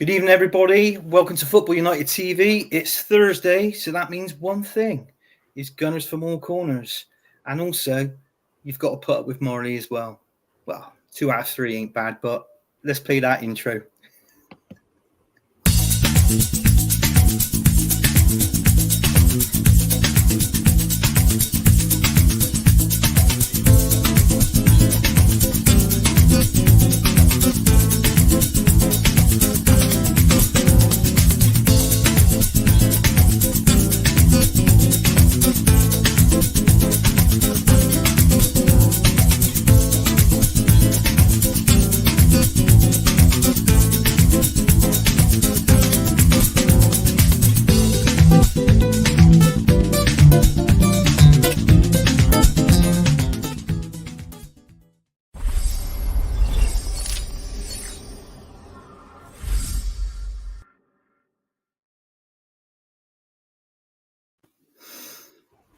Good evening, everybody. Welcome to Football United TV. It's Thursday, so that means one thing. It's Gunners from all corners. And also, you've got to put up with Marlie as well. Well, 2 out of 3 ain't bad, but let's play that intro.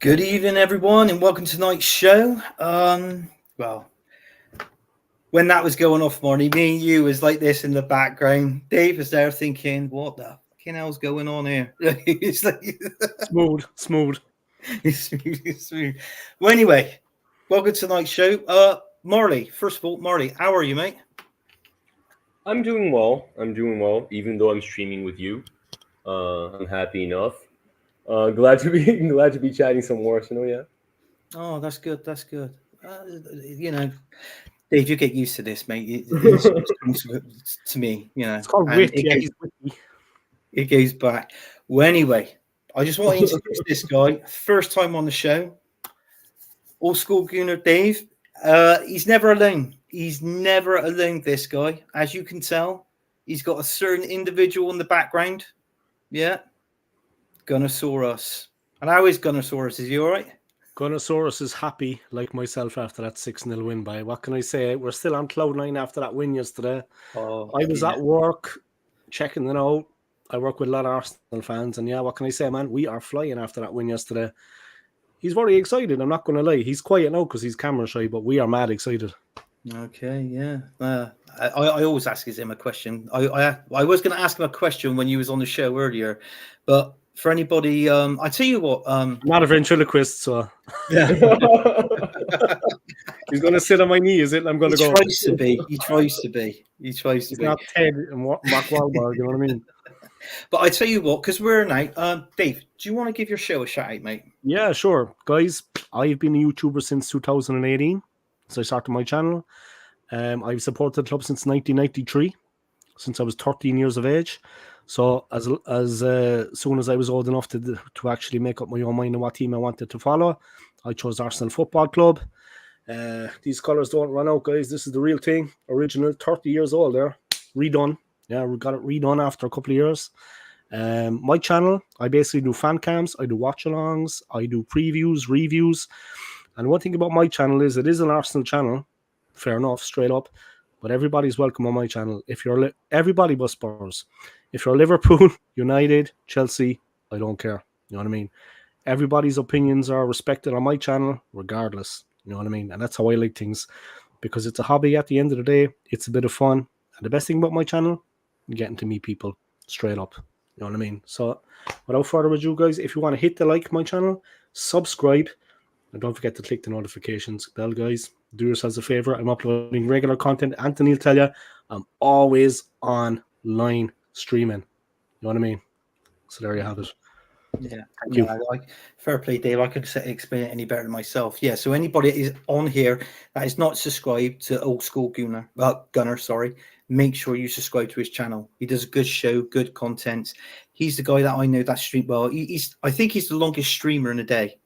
Good evening, everyone, and welcome to tonight's show. Well, when that was going off, Marnie, me and you was like this in the background. Dave was there thinking, what the fucking hell's going on here? It's like Smooth. It's smooth. Well, anyway, welcome to tonight's show. Marlie, first of all, Marlie, how are you, mate? I'm doing well, even though I'm streaming with you. I'm happy enough. Glad to be chatting some more, yeah. Oh, that's good. Dave, you get used to this, mate. It comes to me, It's called wit. It goes back. Well, anyway, I just want to introduce this guy. First time on the show. Old School Gunner Dave. He's never alone. He's never alone, this guy. As you can tell, he's got a certain individual in the background. Yeah. Gunnosaurus. And how is Gunnosaurus? Is he all right? Gunnosaurus is happy, like myself, after that 6-0 win. By what can I say? We're still on cloud 9 after that win yesterday. I was at work checking it out. I work with a lot of Arsenal fans, and what can I say, man? We are flying after that win yesterday. He's very excited. I'm not going to lie. He's quiet now because he's camera shy, but we are mad excited. Okay, yeah. I always ask him a question. I was going to ask him a question when you was on the show earlier, but for anybody, I tell you what, I'm not a ventriloquist, so yeah. He's going to sit on my knee, is it? I'm going to go. He tries to be. He's not Ted and Mark Wahlberg, you know what I mean? But I tell you what, because we're now, Dave, do you want to give your show a shout out, mate? Yeah, sure. Guys, I've been a YouTuber since 2018, so I started my channel. I've supported the club since 1993, since I was 13 years of age. So as soon as I was old enough to actually make up my own mind on what team I wanted to follow, I chose Arsenal Football Club. These colours don't run out, guys. This is the real thing. Original, 30 years old there. Redone. Yeah, we got it redone after a couple of years. My channel, I basically do fan cams, I do watch-alongs, I do previews, reviews. And one thing about my channel is it is an Arsenal channel. Fair enough, straight up. But everybody's welcome on my channel. If you're everybody but Spurs. If you're Liverpool, United, Chelsea, I don't care. You know what I mean? Everybody's opinions are respected on my channel, regardless. You know what I mean? And that's how I like things, because it's a hobby. At the end of the day, it's a bit of fun. And the best thing about my channel, getting to meet people straight up. You know what I mean? So, without further ado, guys, if you want to hit the like my channel, subscribe, and don't forget to click the notifications bell, guys. Do yourselves a favor. I'm uploading regular content. Anthony will tell you, I'm always online streaming. You know what I mean? So there you have it. Yeah, thank you. Fair play, Dave. I couldn't explain it any better than myself. Yeah, so anybody that is on here that is not subscribed to Old School Gunner, make sure you subscribe to his channel. He does a good show, good content. He's the guy that I know that stream well. I think he's the longest streamer in the day.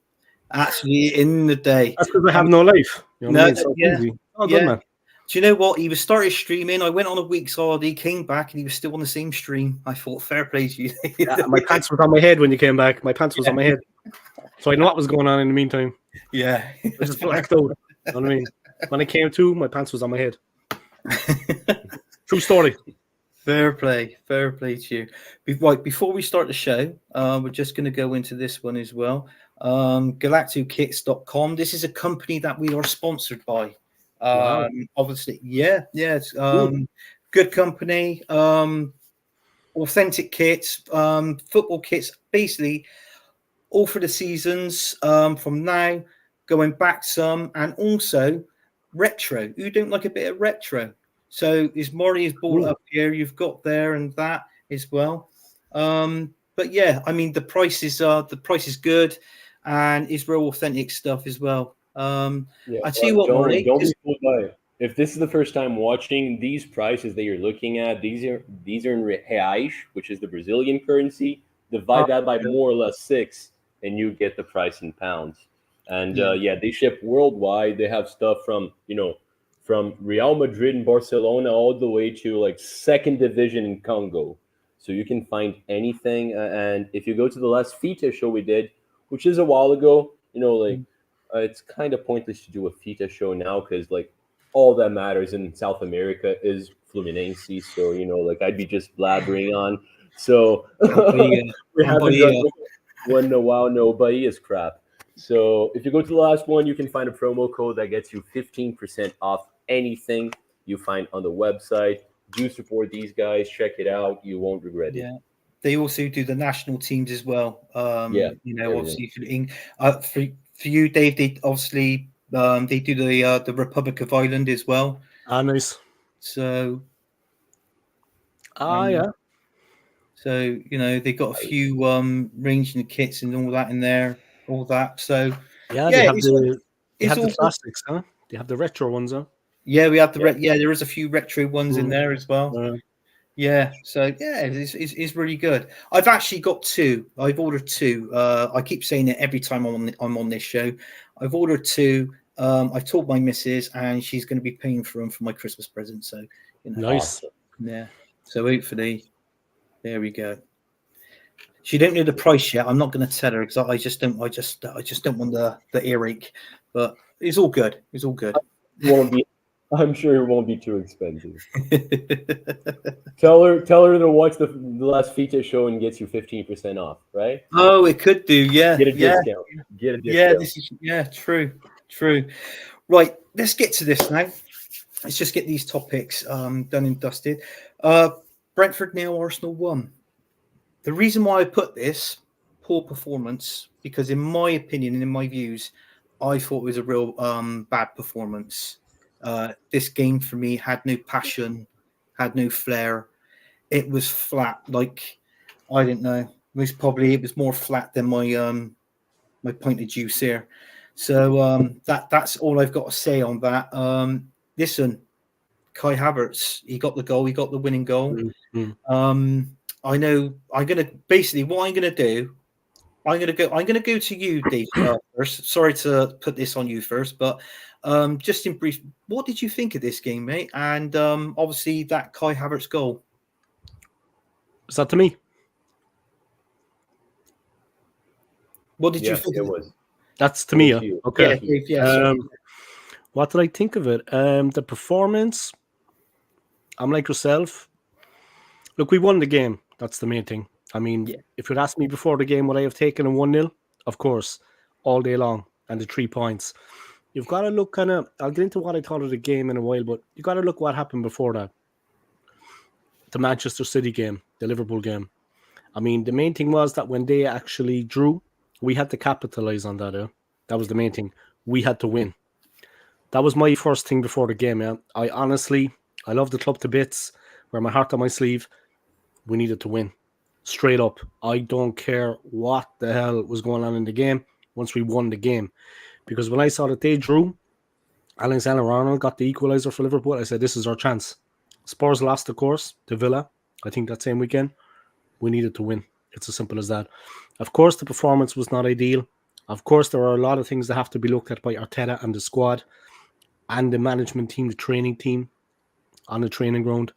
Actually, in the day. That's because I have no life. You know what I mean? So easy. Good, man. Do you know what? He was started streaming. I went on a week's holiday, came back, and he was still on the same stream. I thought, fair play to you. My pants was on my head when you came back. My pants was on my head. So I know what was going on in the meantime. Yeah. I just blacked out. You know what I mean? When I came to, my pants was on my head. True story. Fair play to you. Right, before we start the show, we're just going to go into this one as well. Galactokits.com. This is a company that we are sponsored by. Wow. Obviously, it's good company. authentic kits, football kits, basically all for the seasons from now, going back some, and also retro. Who don't like a bit of retro? So is Marlie is brought up here. You've got there and that as well. But yeah, I mean the price is good, and it's real authentic stuff as well. I tell you what, Marlie, don't be fooled by it. If this is the first time watching, these prices that you're looking at, these are in reais, which is the Brazilian currency. Divide that by more or less 6, and you get the price in pounds. And they ship worldwide. They have stuff from from Real Madrid and Barcelona all the way to like second division in Congo. So you can find anything. And if you go to the last FITA show we did, which is a while ago, it's kind of pointless to do a FITA show now because like all that matters in South America is Fluminense. So I'd be just blabbering on. So we haven't done one in a while. Nobody is crap. So if you go to the last one, you can find a promo code that gets you 15% off anything you find on the website. Do support these guys. Check it out. You won't regret it. Yeah. They also do the national teams as well. Obviously for you, Dave, they obviously they do the Republic of Ireland as well. Ah, nice. So yeah. So they got a few ranging kits and all that in there, all that. So yeah, they have the classics, huh? They have the retro ones, huh? Yeah, we have the there is a few retro ones in there as well. So it's really good. I've actually got 2. I've ordered 2. I keep saying it every time I'm on this show. I've ordered 2. I've told my missus, and she's going to be paying for them for my Christmas present. So nice. Yeah. So hopefully, there we go. She don't know the price yet. I'm not going to tell her because I just don't want the earache. But it's all good. It's all good. I'm sure it won't be too expensive. Tell her to watch the last FITA show and gets you 15% off, right? Oh, it could do, yeah. Get a discount. Get a discount. Yeah, true. Right, let's get to this now. Let's just get these topics done and dusted. Brentford 0, Arsenal 1. The reason why I put this poor performance, because in my opinion and in my views, I thought it was a real bad performance. This game for me had no passion, had no flair. It was flat. Like, I don't know. It was more flat than my my pint of juice here. So that's all I've got to say on that. Listen, Kai Havertz, he got the goal. He got the winning goal. Mm-hmm. I know. I'm gonna basically what I'm gonna do. I'm gonna go to you, Dave, first. Sorry to put this on you first, but just in brief, what did you think of this game, mate? And obviously that Kai Havertz goal. Is that to me? What did you think? It was. That's to me. Okay. Yeah, what did I think of it? The performance. I'm like yourself. Look, we won the game. That's the main thing. I mean, if you'd asked me before the game, would I have taken a 1-0? Of course, all day long, and the 3 points. You've got to look I'll get into what I thought of the game in a while, but you got to look what happened before that. The Manchester City game, the Liverpool game. I mean, the main thing was that when they actually drew, we had to capitalize on that. That was the main thing. We had to win. That was my first thing before the game. I love the club to bits, wear my heart on my sleeve. We needed to win. Straight up. I don't care what the hell was going on in the game once we won the game. Because when I saw that they drew, Alexander-Arnold got the equaliser for Liverpool, I said, this is our chance. Spurs lost, of course, to Villa, I think that same weekend. We needed to win. It's as simple as that. Of course, the performance was not ideal. Of course, there are a lot of things that have to be looked at by Arteta and the squad and the management team, the training team on the training ground.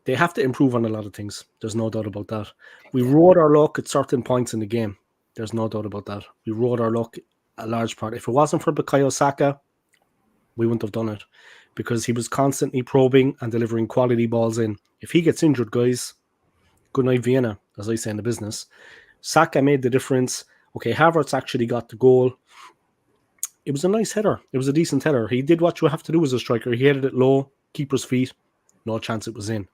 They have to improve on a lot of things. There's no doubt about that. We rode our luck at certain points in the game. There's no doubt about that. We rode our luck a large part. If it wasn't for Bukayo Saka, we wouldn't have done it because he was constantly probing and delivering quality balls in. If he gets injured, guys, good night Vienna, as I say in the business. Saka made the difference. Okay, Havertz actually got the goal. It was a nice header. It was a decent header. He did what you have to do as a striker. He headed it low, keeper's feet. No chance it was in.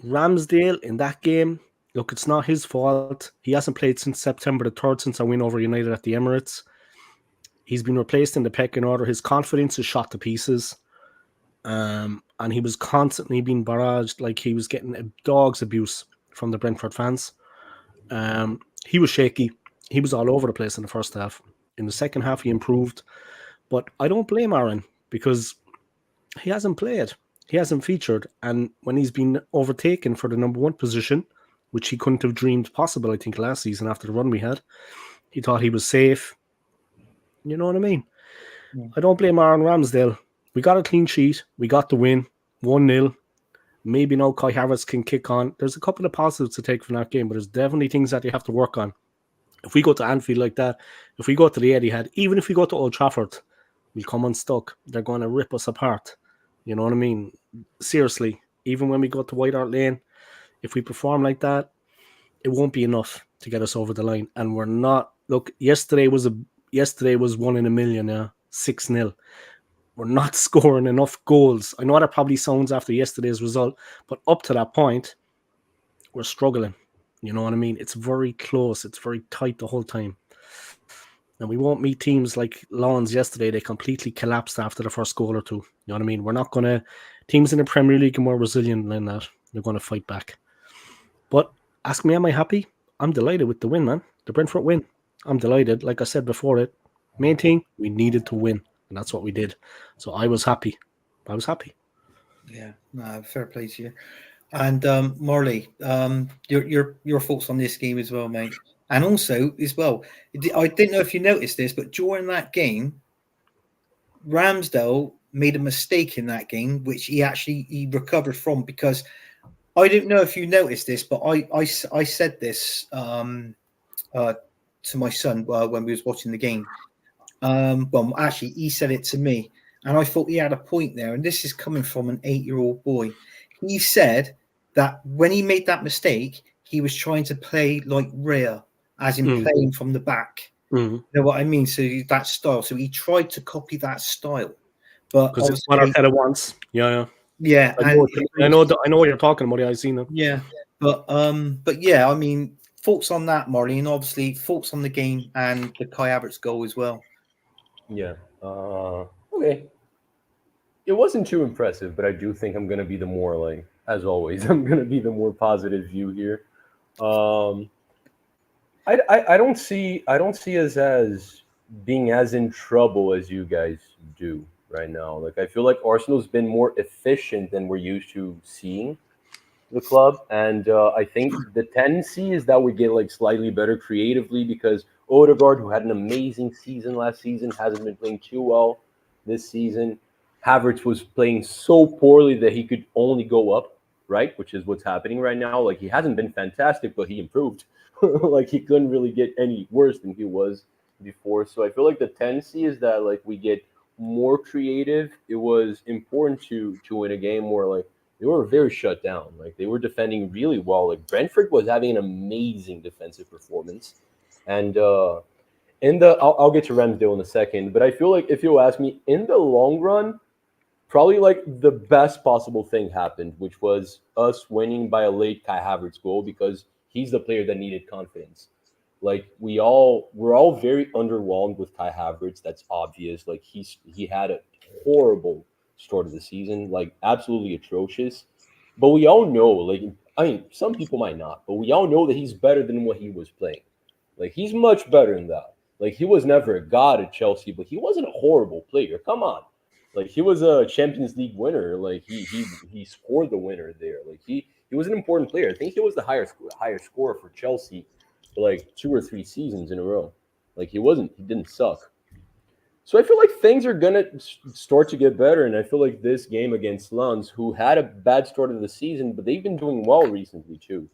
Ramsdale in that game, look, it's not his fault. He hasn't played since September the 3rd, since I win over United at the Emirates. He's been replaced in the pecking order. His confidence is shot to pieces. And he was constantly being barraged, like he was getting a dog's abuse from the Brentford fans. He was shaky. He was all over the place in the first half. In the second half, he improved. But I don't blame Aaron because he hasn't played. He hasn't featured. And when he's been overtaken for the number 1 position, which he couldn't have dreamed possible, I think, last season after the run we had, he thought he was safe. You know what I mean? I don't blame Aaron Ramsdale. We got a clean sheet. We got the win, 1-0. Maybe now Kai Havertz can kick on. There's a couple of positives to take from that game, but there's definitely things that you have to work on. If we go to Anfield like that, if we go to the Etihad, even if we go to Old Trafford, we'll come unstuck. They're going to rip us apart. You know what I mean? Seriously, even when we go to White Hart Lane, if we perform like that, it won't be enough to get us over the line. And we're not. Look, yesterday was 1 in a million. 6-0. We're not scoring enough goals. I know that probably sounds after yesterday's result, but up to that point, we're struggling. You know what I mean? It's very close. It's very tight the whole time. And we won't meet teams like Lawns yesterday. They completely collapsed after the first goal or two. You know what I mean? We're not going to... Teams in the Premier League are more resilient than that. They're going to fight back. But ask me, am I happy? I'm delighted with the win, man. The Brentford win. I'm delighted. Like I said before it, main thing, we needed to win. And that's what we did. So I was happy. Yeah, fair play to you. And Marlie, your thoughts on this game as well, mate. And also, as well, I didn't know if you noticed this, but during that game, Ramsdale made a mistake in that game, which he recovered from, because I don't know if you noticed this, but I said this to my son when we was watching the game. Well, actually, he said it to me, and I thought he had a point there. And this is coming from an 8-year-old boy. He said that when he made that mistake, he was trying to play like Rhea, as in playing from the back. You know what I mean? So that style. So he tried to copy that style, but because it's what Arteta wants. Yeah. I know what you're talking about. I've seen them. Yeah, but yeah, I mean, thoughts on that, Marlie, and obviously thoughts on the game and the Kai Havertz goal as well. Yeah. Okay. It wasn't too impressive, but I do think I'm going to be the more, like, as always, I'm going to be the more positive view here. I don't see us as being as in trouble as you guys do right now. Like, I feel like Arsenal's been more efficient than we're used to seeing the club, and I think the tendency is that we get like slightly better creatively because Odegaard, who had an amazing season last season, hasn't been playing too well this season. Havertz was playing so poorly that he could only go up, right? Which is what's happening right now. Like, he hasn't been fantastic, but he improved. Like, he couldn't really get any worse than he was before. So I feel like the tendency is that like we get more creative. It was important to win a game where like they were very shut down. Like, they were defending really well. Like, Brentford was having an amazing defensive performance. And I'll get to Ramsdale in a second, but I feel like if you ask me, in the long run, probably like the best possible thing happened, which was us winning by a late Kai Havertz goal because he's the player that needed confidence. Like, we're all very underwhelmed with Kai Havertz. That's obvious. Like, he had a horrible start of the season, like absolutely atrocious. But we all know, like, I mean, some people might not, but we all know that he's better than what he was playing. Like, he's much better than that. Like, he was never a god at Chelsea, but he wasn't a horrible player. Come on. Like, he was a Champions League winner. Like, he scored the winner there. Like, he was an important player. I think he was the higher scorer for Chelsea for like 2 or 3 seasons in a row. Like, he didn't suck. So I feel like things are gonna start to get better, and I feel like this game against Lens, who had a bad start of the season, but they've been doing well recently too.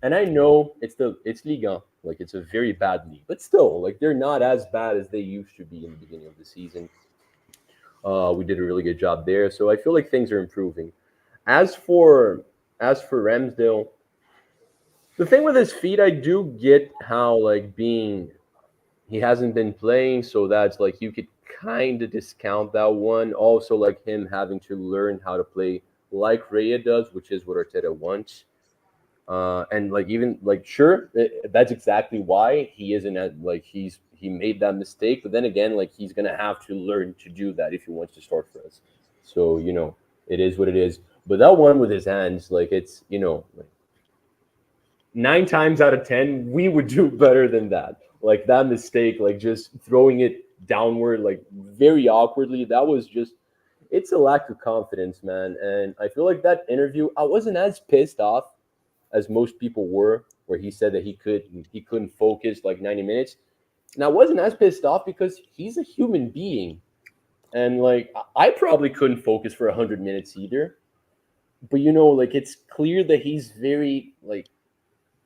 And I know it's Liga 1, like it's a very bad league, but still, like they're not as bad as they used to be in the beginning of the season. We did a really good job there, so I feel like things are improving. As for Ramsdale, the thing with his feet, I do get how like he hasn't been playing, so that's like you could kind of discount that one. Also, like him having to learn how to play like Raya does, which is what Arteta wants. And like even like sure, that's exactly why he isn't like he made that mistake. But then again, like he's gonna have to learn to do that if he wants to start for us. So it is what it is. But that one with his hands, like it's like 9 times out of 10 we would do better than that. Like that mistake, like just throwing it downward, like very awkwardly. That was just it's a lack of confidence, man. And I feel like that interview, I wasn't as pissed off as most people were, where he said that he couldn't focus like 90 minutes. And I wasn't as pissed off because he's a human being. And like I probably couldn't focus for 100 minutes either. But like it's clear that he's very like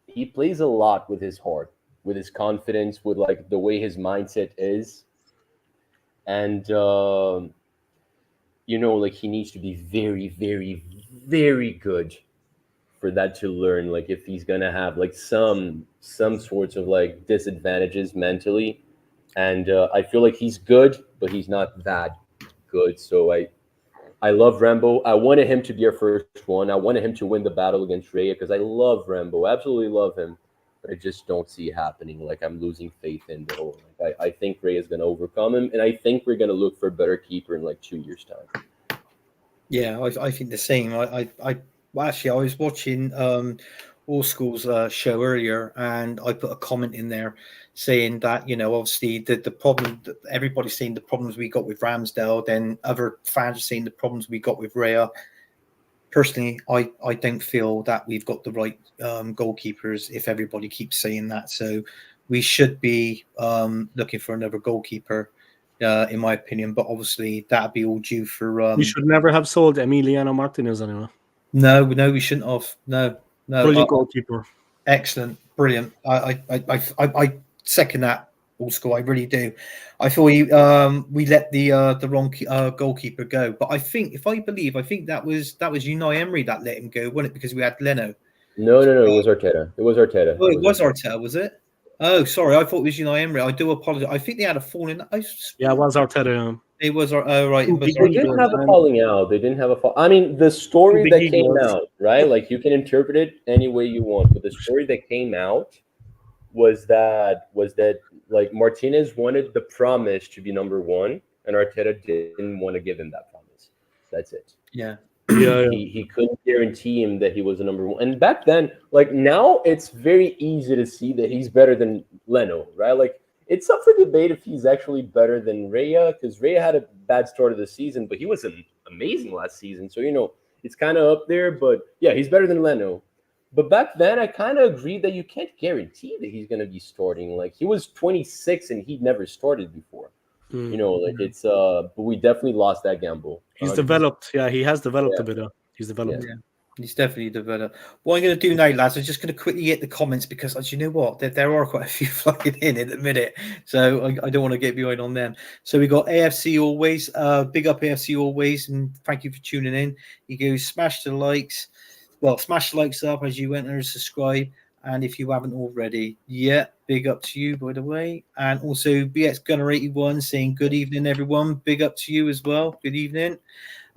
he plays a lot with his heart, with his confidence, with like the way his mindset is. And like he needs to be very, very, very good for that to learn, like if he's gonna have like some sorts of like disadvantages mentally. And I feel like he's good, but he's not that good. So I love Rambo. I wanted him to be our first one. I wanted him to win the battle against Rhea because I love Rambo, absolutely love him, but I just don't see it happening. Like I'm losing faith in the whole. Like, I think Rhea is gonna overcome him, and I think we're gonna look for a better keeper in like 2 years' time. Yeah, I think the same. Well, actually, I was watching Old School's show earlier, and I put a comment in there saying that obviously the problem that everybody's saying the problems we got with Ramsdale, then other fans are saying the problems we got with Rhea. Personally, I don't feel that we've got the right goalkeepers if everybody keeps saying that. So we should be looking for another goalkeeper. In my opinion, but obviously that'd be all due for. We should never have sold Emiliano Martinez anyway. No, we shouldn't have. No. Brilliant goalkeeper. Excellent, brilliant. I second that. Old School, I really do. I thought we let the wrong goalkeeper go, but I think that was Unai Emery that let him go, wasn't it? Because we had Leno. No, it was Arteta. It was Arteta. Oh, it was Arteta, was it? Oh, sorry. I thought it was Unai Emery. I do apologize. I think they had a fall in. Yeah, it was Arteta. It was. Oh, right. They didn't have a falling out. They didn't have a fall. I mean, the story that came out, right? Like you can interpret it any way you want, but the story that came out was that like Martinez wanted the promise to be number one, and Arteta didn't want to give him that promise. That's it. Yeah. Yeah. He couldn't guarantee him that he was the number one. And back then, like now, it's very easy to see that he's better than Leno, right? Like it's up for debate if he's actually better than Rhea, because Rhea had a bad start of the season, but he was amazing last season. So it's kind of up there. But yeah, he's better than Leno. But back then, I kind of agreed that you can't guarantee that he's going to be starting. Like he was 26 and he'd never started before. Like it's but we definitely lost that gamble. He's developed. Yeah, he has developed a bit. He's developed. Yeah. He's definitely developed. What I'm going to do now, lads, I'm just going to quickly get the comments because, as you know what, there are quite a few flying in the minute. So I don't want to get behind on them. So we got AFC Always. Big up AFC Always. And thank you for tuning in. He goes, smash the likes. Well, smash the likes up as you enter and subscribe. And if you haven't already, big up to you, by the way. And also BX Gunner 81 saying good evening, everyone. Big up to you as well. Good evening.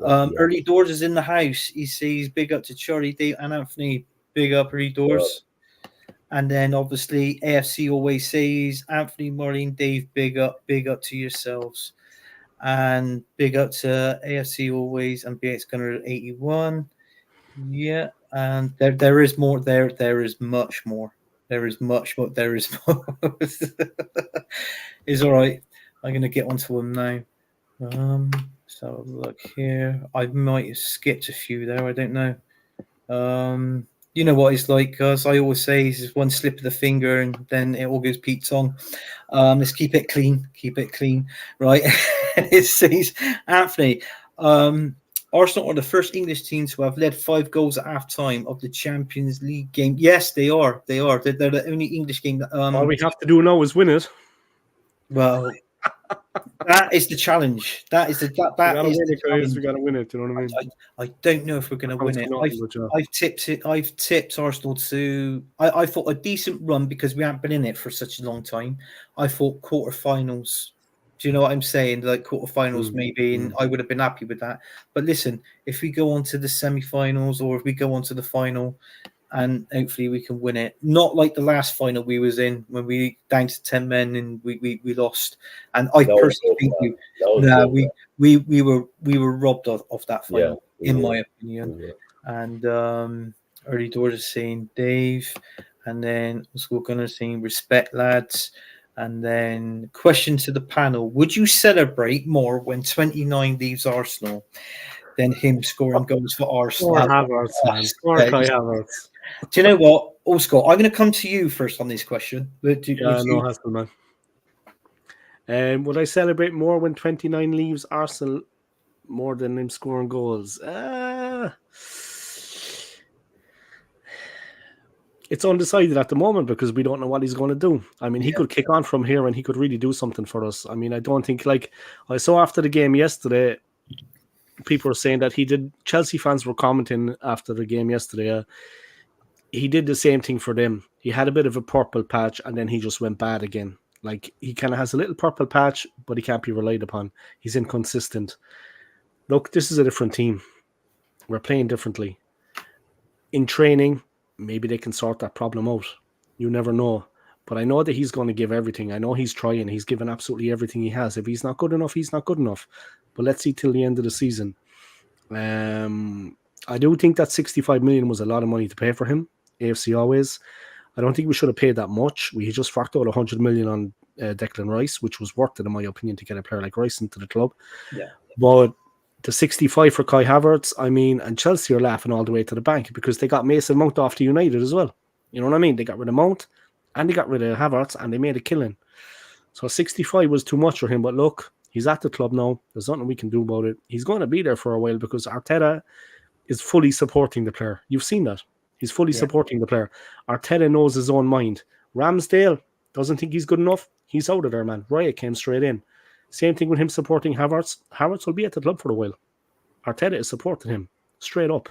Early Doors is in the house. He says big up to Charlie, Dave, and Anthony. Big up, Early Doors. And then obviously AFC Always says Anthony, Marlie, and Dave, big up to yourselves. And big up to AFC Always and BX Gunner 81. Yeah, and there is more. There is much more. There is much more. There is more. It's all right. I'm gonna get onto them now. So look here. I might have skipped a few there. I don't know. You know what it's like, guys. I always say it's just one slip of the finger and then it all goes Pete's on. Let's keep it clean. Keep it clean, right? It says Anthony. Arsenal are the first English team to have led 5 goals at half-time of the Champions League game. Yes, they are. They're the only English game that... all we have to do now is win it. Well, that is the challenge. That is the challenge. We got to win it. You know what I mean? I don't know if we're going to win it. I've tipped it. I've tipped Arsenal to... I thought a decent run because we haven't been in it for such a long time. I thought quarterfinals... Do you know what I'm saying? Like quarterfinals, maybe, and I would have been happy with that. But listen, if we go on to the semi-finals or if we go on to the final, and hopefully we can win it. Not like the last final we was in when we down to 10 men and we lost. And I personally think we were robbed of that final, in my opinion. And early doors is saying Dave, and then School Gunner saying respect, lads. And then question to the panel: would you celebrate more when 29 leaves Arsenal than him scoring goals for Arsenal? Or Havertz, man. Or Kai Havertz. Do you know what? Oh, Scott, I'm going to come to you first on this question. No hassle, man. Would I celebrate more when 29 leaves Arsenal more than him scoring goals? It's undecided at the moment because we don't know what he's going to do. I mean, he could kick on from here and he could really do something for us. I mean, I don't think, like, I saw after the game yesterday, people were saying that Chelsea fans were commenting after the game yesterday, he did the same thing for them. He had a bit of a purple patch and then he just went bad again. Like, he kind of has a little purple patch, but he can't be relied upon. He's inconsistent. Look, this is a different team. We're playing differently. In training, maybe they can sort that problem out. You never know. But I know that he's going to give everything. I know he's trying. He's given absolutely everything he has. If he's not good enough, he's not good enough. But let's see till the end of the season. I do think that 65 million was a lot of money to pay for him. AFC always. I don't think we should have paid that much. We just forked out 100 million on Declan Rice, which was worth it, in my opinion, to get a player like Rice into the club. Yeah. But the 65 for Kai Havertz, I mean, and Chelsea are laughing all the way to the bank because they got Mason Mount off to United as well. You know what I mean? They got rid of Mount and they got rid of Havertz and they made a killing. So 65 was too much for him. But look, he's at the club now. There's nothing we can do about it. He's going to be there for a while because Arteta is fully supporting the player. You've seen that. He's fully supporting the player. Arteta knows his own mind. Ramsdale doesn't think he's good enough. He's out of there, man. Raya came straight in. Same thing with him supporting Havertz. Havertz will be at the club for a while. Arteta is supporting him straight up.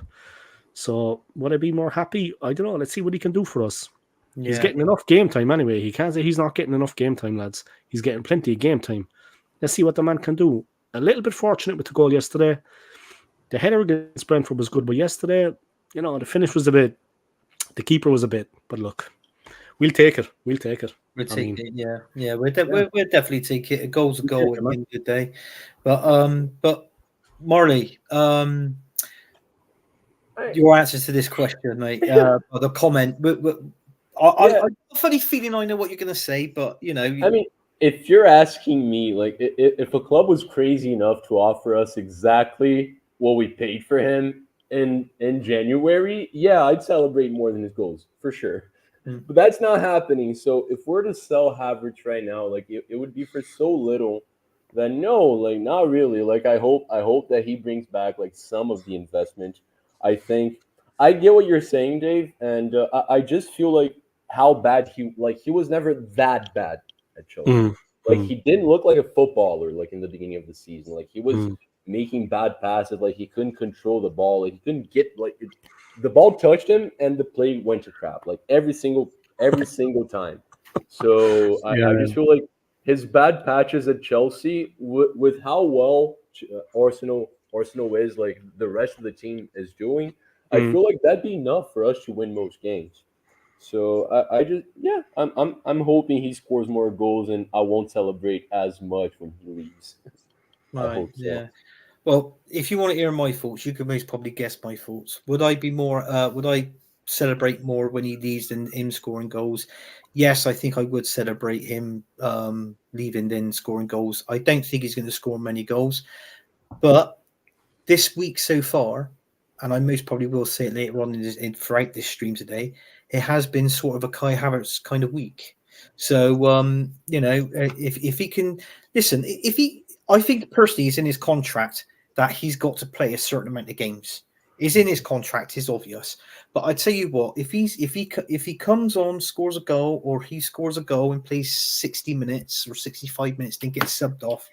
So would I be more happy? I don't know. Let's see what he can do for us. Yeah. He's getting enough game time anyway. He can't say he's not getting enough game time, lads. He's getting plenty of game time. Let's see what the man can do. A little bit fortunate with the goal yesterday. The header against Brentford was good, but yesterday, you know, the finish was a bit, the keeper was a bit, but look, we'll take it. We'll take it. We'll take it, yeah. We'll definitely take it. A goal's a goal at the end of the day. But Marlie, your answer to this question, mate, or the comment. I have a funny feeling I know what you're going to say, but you know. I mean, if you're asking me, like, if a club was crazy enough to offer us exactly what we paid for him in January, yeah, I'd celebrate more than his goals for sure. But that's not happening. So if we're to sell Havertz right now, like it would be for so little that no, like not really. Like I hope that he brings back like some of the investment. I think I get what you're saying, Dave, and I just feel like how bad he was never that bad at Chelsea. Like he didn't look like a footballer like in the beginning of the season. Like he was making bad passes. Like he couldn't control the ball. Like he couldn't get the ball touched him and the play went to crap. Like every single time. So I just feel like his bad patches at Chelsea with how well Arsenal is, like the rest of the team is doing, I feel like that'd be enough for us to win most games. So I'm hoping he scores more goals and I won't celebrate as much when he leaves. Right, I hope so. Yeah. Well, if you want to hear my thoughts, you can most probably guess my thoughts. Would I celebrate more when he leaves than him scoring goals? Yes, I think I would celebrate him leaving than scoring goals. I don't think he's going to score many goals. But this week so far, and I most probably will say it later on throughout this stream today, it has been sort of a Kai Havertz kind of week. So, you know, if he can listen, I think personally he's in his contract that he's got to play a certain amount of games. It's in his contract, it's obvious. But I tell you what, if he comes on, scores a goal, or he scores a goal and plays 60 minutes or 65 minutes, then gets subbed off,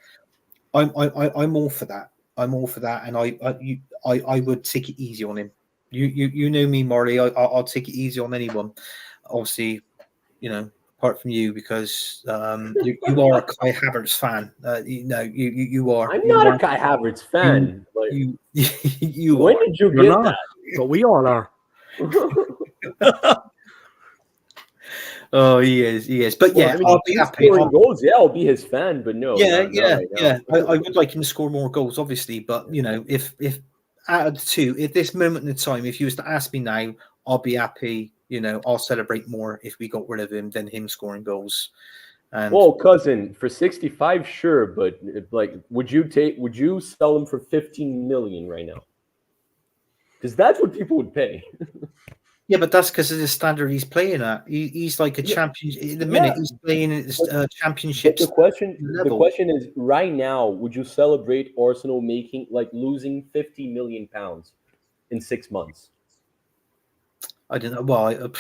I'm all for that. I'm all for that, and I would take it easy on him. You know me, Marlie. I'll take it easy on anyone. Obviously, you know, apart from you, because you are a Kai Havertz fan. You are. I'm not a Kai Havertz fan. You when did you get that? But we all are. Oh, he is. But Well, yeah, I mean, I'll be he's happy. scoring goals. Yeah, I'll be his fan, but no, not right now. I would like him to score more goals, obviously. But if out of the two, at this moment in time, if you was to ask me now, I'll be happy. I'll celebrate more if we got rid of him than him scoring goals. And Well, cousin, for 65, sure, but would you sell him for 15 million right now? Because that's what people would pay. yeah, but that's because of the standard he's playing at. He's like a champion. In the minute he's playing at championships. But the question is, right now, would you celebrate Arsenal losing 50 million pounds in 6 months? I don't know. Well,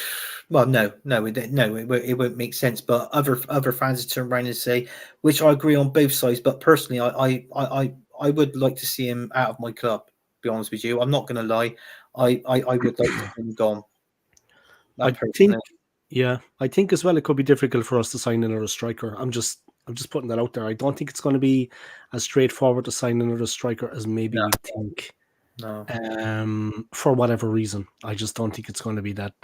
no, it won't make sense. But other fans turn around and say, which I agree on both sides. But personally, I would like to see him out of my club. Be honest with you, I'm not going to lie. I would like to see him gone. I think as well it could be difficult for us to sign another striker. I'm just putting that out there. I don't think it's going to be as straightforward to sign another striker as maybe we think. No. For whatever reason, I just don't think it's going to be that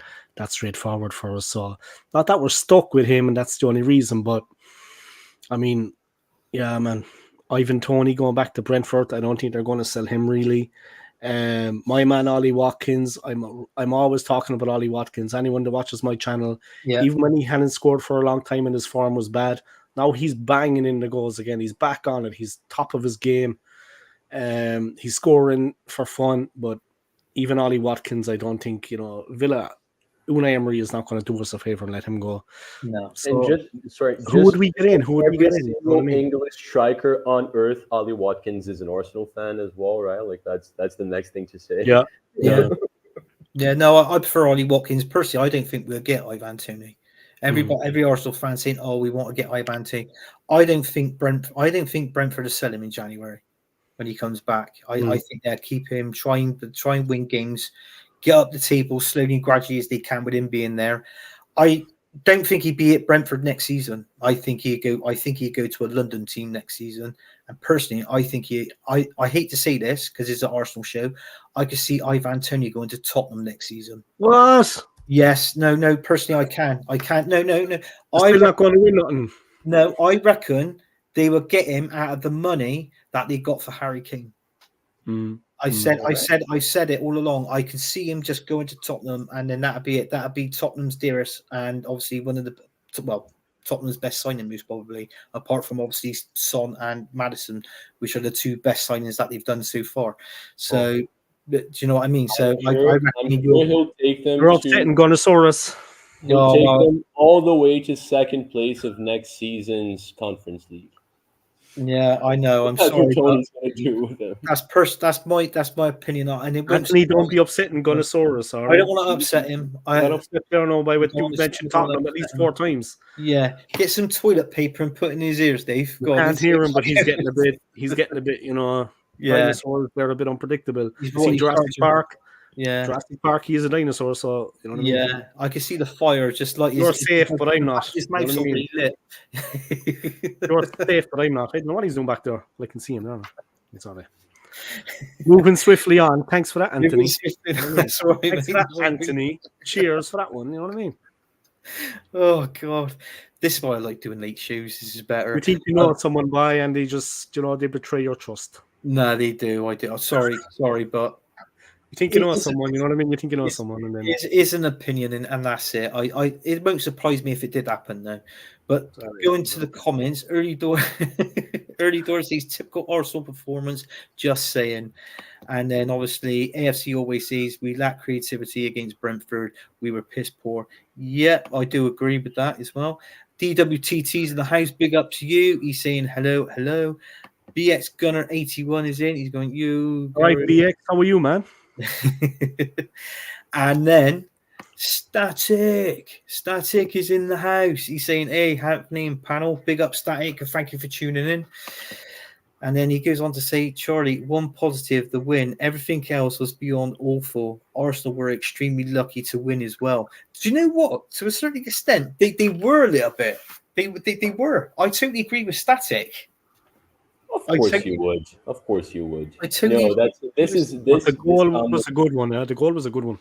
straightforward for us. So, not that we're stuck with him, and that's the only reason. But I mean, yeah, man, Ivan Toney going back to Brentford. I don't think they're going to sell him really. My man Ollie Watkins. I'm always talking about Ollie Watkins. Anyone that watches my channel, even when he hadn't scored for a long time and his form was bad, now he's banging in the goals again. He's back on it. He's top of his game. He's scoring for fun, but even Ollie Watkins, I don't think Villa. Unai Emery is not going to do us a favor and let him go. No. So, who would we get in? Who would we get in? You know what I mean? English striker on earth, Ollie Watkins is an Arsenal fan as well, right? Like that's the next thing to say. Yeah. No, I prefer Ollie Watkins. Personally, I don't think we'll get Ivan Toney. Every Arsenal fan saying, "Oh, we want to get Ivan Toney." I don't think Brentford will sell him in January when he comes back. I think they'll keep him, try and win games, get up the table slowly and gradually as they can with him being there. I don't think he'd be at Brentford next season. I think he'd go to a London team next season. And personally, I think I hate to say this because it's an Arsenal show. I could see Ivan Toney going to Tottenham next season. What? Yes. No. Personally, I can't. No. I'm not going to win nothing. No, I reckon they will get him out of the money that they got for Harry Kane. I said it all along. I could see him just going to Tottenham, and then that'd be it. That'd be Tottenham's dearest, and obviously Tottenham's best signing moves probably, apart from obviously Son and Maddison, which are the two best signings that they've done so far. So, do you know what I mean? So I reckon he'll take them. We're upsetting Gunnosaurus. He'll take them all the way to second place of next season's Conference League. Yeah, I know. I'm that's sorry. What Tony's going to do with him. That's my opinion. And it Anthony, don't be upsetting Gunnosaurus. I don't want to upset him. I don't know by what you mentioned Tottenham at least 4 times. Yeah, get some toilet paper and put it in his ears, Dave. You can't hear him, but he's getting a bit. Dinosaurs, they're a bit unpredictable. You see Jurassic Park. Yeah, Jurassic Park. He is a dinosaur, so you know what I mean. Yeah, I can see the fire just like you're safe, but I'm not. His mouth's already lit. You're safe, but I'm not. I don't know what he's doing back there. I can see him. No. It's all right. Moving swiftly on. Thanks for that, Anthony. That's right, thanks for that, Anthony. Cheers for that one. You know what I mean? Oh God, this is why I like doing late shows. This is better. You think you know someone by, and they just they betray your trust. No, they do. I do. Sorry, but. You think you know someone, you know what I mean? You think you know someone, and then it's an opinion, and that's it. It won't surprise me if it did happen, though. But going to the comments, early doors says typical Arsenal performance. Just saying, and then obviously AFC always says we lack creativity against Brentford. We were piss poor. Yeah, I do agree with that as well. DWTT's in the house. Big up to you. He's saying hello. BX Gunner 81 is in. He's going you. All right, BX. How are you, man? And then Static is in the house. He's saying, hey, happening panel, big up Static, thank you for tuning in. And then he goes on to say, Charlie, one positive, the win. Everything else was beyond awful. Arsenal were extremely lucky to win as well. Do you know what? To a certain extent, they were a little bit. They were. I totally agree with Static. Of course you would. The goal was a good one. Yeah, the goal was a good one.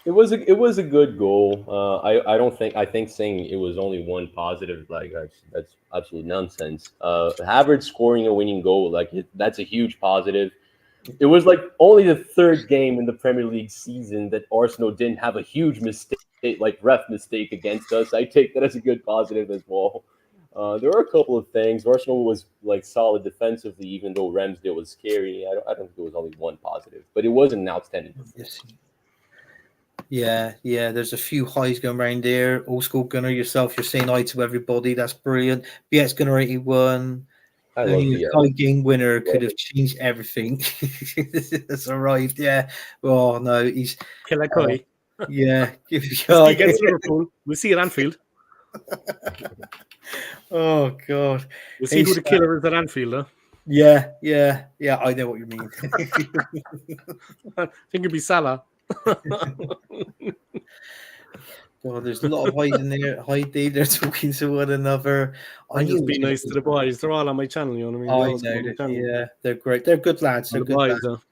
It was a good goal. I think saying it was only one positive, like that's absolute nonsense. Havertz scoring a winning goal, that's a huge positive. It was like only the third game in the Premier League season that Arsenal didn't have a huge mistake, like ref mistake against us. I take that as a good positive as well. There were a couple of things. Arsenal was like solid defensively, even though Ramsdale was scary. I don't think it was only one positive, but it was an outstanding performance. Yeah, there's a few highs going around there. Old School Gunner, yourself, you're saying hi to everybody. That's brilliant. BX Gunner 81. I love the high game winner could have changed everything. That's arrived. Yeah. Oh no, he's Killer Koi. yeah. Against Liverpool. We'll see at Anfield. Oh god. We'll see who the killer is at Anfield, huh? Yeah. I know what you mean. I think it'd be Salah. God, there's a lot of highs in there. Hi, Dave. They're talking to one another. I just be nice to the boys. They're all on my channel, you know what I mean? Yeah, they're great. They're good lads. They're good boys, lads.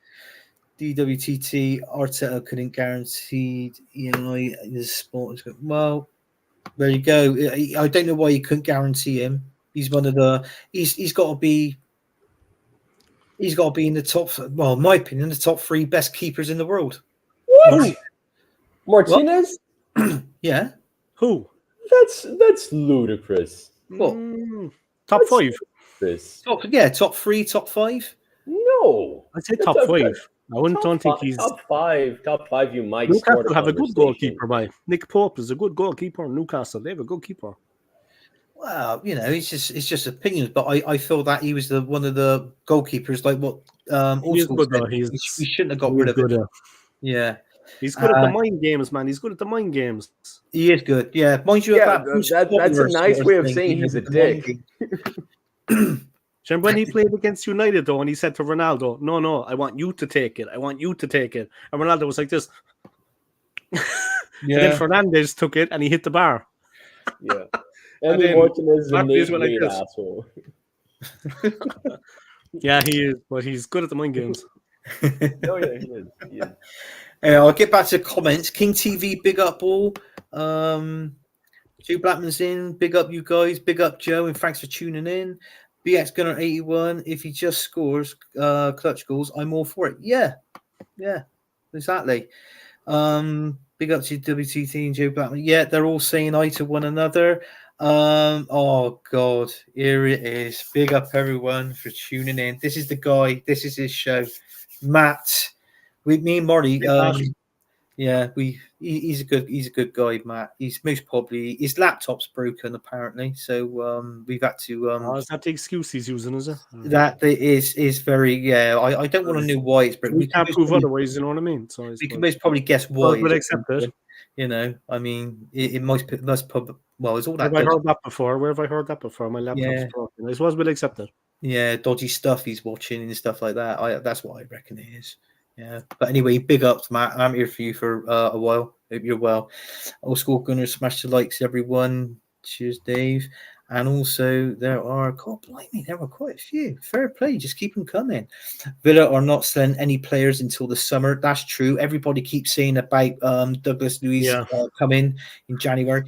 DWTT Arteta couldn't guarantee his sport. Well, there you go. I don't know why you couldn't guarantee him. He's one of the. He's got to be. He's got to be in the top. Well, in my opinion, the top 3 best keepers in the world. What? Martinez? Yeah. Who? That's ludicrous. What? Top 5. Top 3, top 5. No, I'd say top 5. Don't think he's top 5. Top 5, you might. Newcastle have a good goalkeeper, by Nick Pope is a good goalkeeper. Newcastle, they have a good keeper. Well, it's just opinions, but I feel that he was one of the goalkeepers, like what Old School said. We shouldn't have got rid of him. Yeah. He's good at the mind games, man. He's good at the mind games. He is good. Yeah. Mind you, that's a nice way of saying he's a dick. Remember when he played against United, though, and he said to Ronaldo, no, I want you to take it. I want you to take it. And Ronaldo was like this. And then Fernandes took it, and he hit the bar. Yeah. And Martinez is a late asshole. Yeah, he is, but he's good at the mind games. Oh, yeah, he is. I'll get back to comments. King TV, big up all. Joe Blackman's in. Big up you guys. Big up Joe, and thanks for tuning in. BX Gunner 81. If he just scores clutch goals, I'm all for it. Yeah, exactly. Big up to WTT and Joe Blackman. Yeah, they're all saying hi to one another. Oh God, here it is. Big up everyone for tuning in. This is the guy. This is his show, Matt. With me and Marlie. He's a good guy, Matt. He's most probably his laptop's broken apparently, so we've had to. Is that the excuse he's using? Is it? That is very I don't want to know why it's broken. We can't prove otherwise. You know what I mean? So we can most probably guess why. We'll accept it. I mean, it must probably. Well, it's all that. Have I heard that before? Where have I heard that before? My laptop's broken. I suppose we'll accept it. Yeah, dodgy stuff he's watching and stuff like that. That's what I reckon it is. Yeah, but anyway, big ups, Matt. I'm here for you for a while. Hope you're well. Old School Gunners, smash the likes, everyone. Cheers, Dave. And also, there are quite a few. Fair play, just keep them coming. Villa are not selling any players until the summer. That's true. Everybody keeps saying about Douglas Luiz coming in January.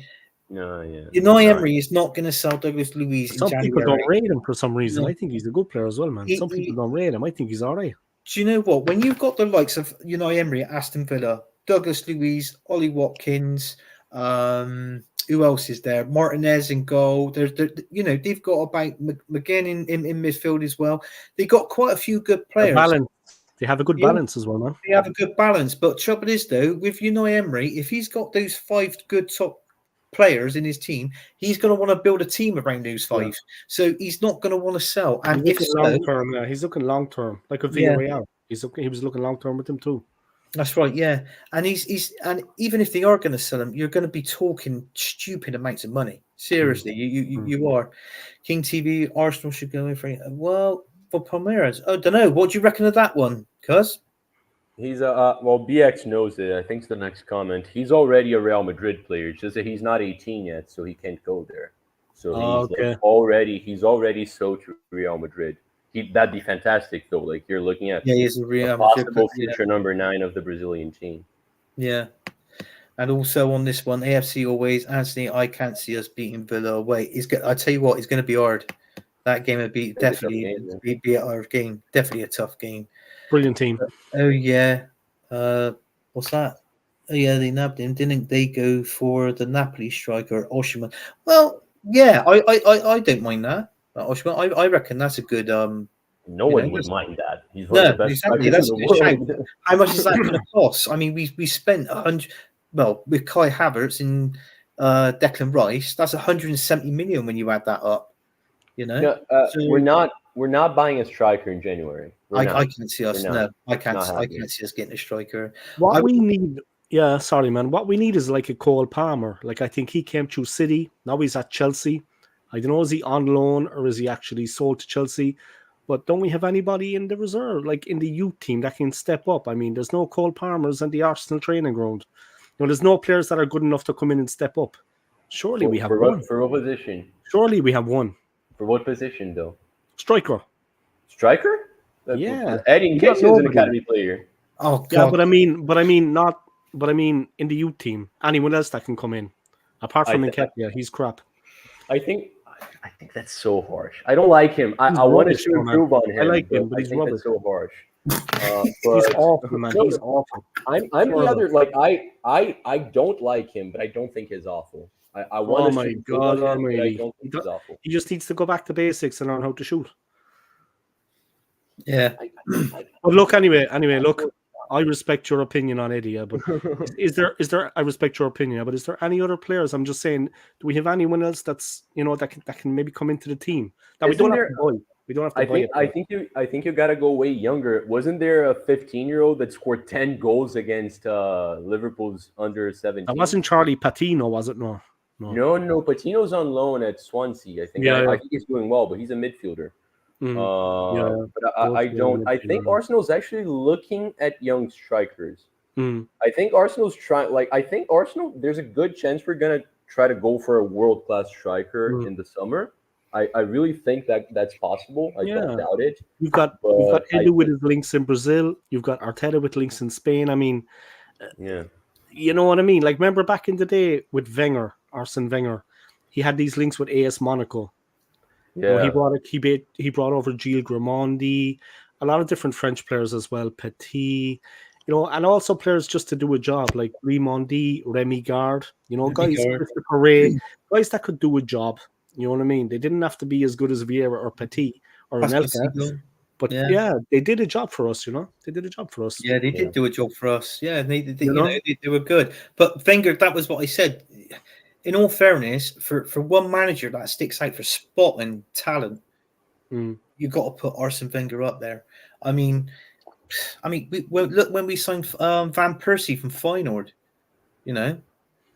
No, yeah. Unai Emery is not going to sell Douglas Luiz in January. Some people don't rate him for some reason. I think he's a good player as well, man. Some people don't rate him. I think he's all right. Do you know what? When you've got the likes of Unai Emery at Aston Villa, Douglas Luiz, Ollie Watkins, who else is there? Martinez in goal. They've got about McGinn in midfield as well. They got quite a few good players. They have a good balance as well, man. They have a good balance. But trouble is, though, with Unai Emery, if he's got those 5 good top players in his team, he's going to want to build a team around those 5. Yeah. So he's not going to want to sell. And he's looking long term, like with Villarreal. He was looking long term with them too. That's right, yeah. And and even if they are going to sell him, you're going to be talking stupid amounts of money. Seriously, you are. King TV, Arsenal should go in for Palmeiras. I don't know. What do you reckon of that one, Cuz? He's BX knows it. I think it's the next comment. He's already a Real Madrid player. It's just that he's not 18 yet, so he can't go there. So he's already sold to Real Madrid. That'd be fantastic though. Like you're looking at he's a Real possible future number 9 of the Brazilian team. Yeah. And also on this one, AFC always, Anthony, I can't see us beating Villa away. I tell you what, it's going to be hard. That game would be definitely be a hard game. Definitely a tough game. Brilliant team. Oh yeah. What's that? Oh yeah, they nabbed him. Didn't they go for the Napoli striker Osimhen? Well, yeah, I don't mind that. Osimhen, I reckon that's a good No one would mind that. He's one no, of the best exactly. strikers That's in a the good world. shout. How much is that going to cost? I mean, we spent 100. Well, with Kai Havertz and Declan Rice, that's 170 million when you add that up. You know, No, so we're not buying a striker in January. I can't see us. No, I can't see us getting a striker. What we need, yeah, sorry, man. What we need is like a Cole Palmer. Like I think he came through City. Now he's at Chelsea. I don't know, is he on loan or is he actually sold to Chelsea? But don't we have anybody in the reserve, like in the youth team, that can step up? I mean, there's no Cole Palmers in the Arsenal training ground. You know, there's no players that are good enough to come in and step up. Surely we have one. For what position? Surely we have one. For what position, though? Striker. Striker? Yeah. Eddie Nketiah is an academy player. Oh God. Yeah, but I mean in the youth team, anyone else that can come in, apart from Nketiah, he's crap. I think that's so harsh. I don't like him. I want to improve on him. I like him, but he's think rubbish. that's so harsh. He's awful, man. He's awful. I'm the other. Like I don't like him, but I don't think he's awful. I want to. Oh my God, but I don't think he's awful. He just needs to go back to basics and learn how to shoot. Yeah. But look, anyway, look, I respect your opinion on Eddie, but is there? I respect your opinion, but is there any other players? I'm just saying, do we have anyone else that's that can maybe come into the team that we don't have to buy? We don't have to buy. I think you gotta go way younger. Wasn't there a 15-year-old that scored 10 goals against Liverpool's under 17? That wasn't Charlie Patino, was it? No. Patino's on loan at Swansea. I think. I think he's doing well, but he's a midfielder. But I think Arsenal's actually looking at young strikers. I think Arsenal's trying. Like I think Arsenal, there's a good chance we're gonna try to go for a world-class striker in the summer. I really think that's possible. I don't doubt it. You've got Edu with his links in Brazil. You've got Arteta with links in Spain. I mean, you know what I mean? Like, remember back in the day with Arsene Wenger, he had these links with AS Monaco. Yeah, you know, he brought over Gilles Grimandi, a lot of different French players as well, Petit, you know, and also players just to do a job like Rimondi, Remy Gard, you know, guys that could do a job. You know what I mean? They didn't have to be as good as Vieira or Petit or Anelka, but they did a job for us. You know, they did a job for us. Yeah, they did do a job for us. Yeah, they were good. But Wenger, that was what I said. In all fairness, for one manager that sticks out for spotting talent, you've got to put Arsene Wenger up there. I mean, look when we signed Van Persie from Feyenoord, you know.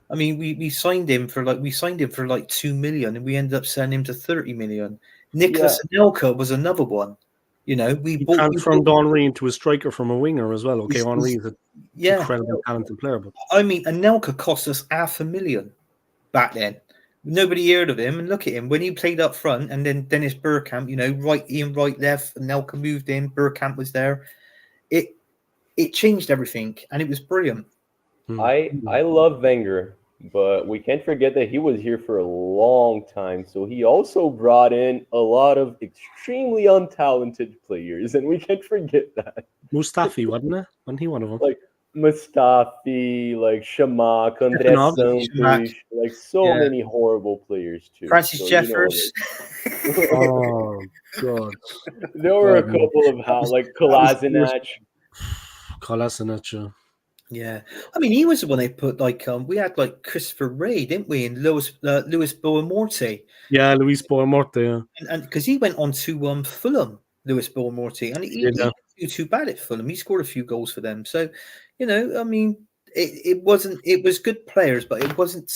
I mean, we signed him for like 2 million, and we ended up selling him to 30 million. Nicholas Anelka was another one. You know, we transformed Henry into a striker from a winger as well. Okay, Henry is an incredibly talented player, but I mean, Anelka cost us $500,000 back then. Nobody heard of him, and look at him when he played up front, and then Dennis Bergkamp, you know, right, left, Anelka moved in, Bergkamp was there. It changed everything, and it was brilliant. I love Wenger, but we can't forget that he was here for a long time. So he also brought in a lot of extremely untalented players, and we can't forget that. Mustafi, wasn't he one of them? Like Mustafi, like Shamak, André Santos, like so many horrible players too. Francis Jeffers. Oh God! There were a couple of like Kolasinac. Yeah, I mean, he was the one they put we had like Christopher Ray, didn't we? And Luis Boamorte. Yeah, Luis Boamorte. Yeah, and because he went on to Fulham, Luis Boamorte, and he didn't do too bad at Fulham. He scored a few goals for them. So, you know, I mean, it was good players, but it wasn't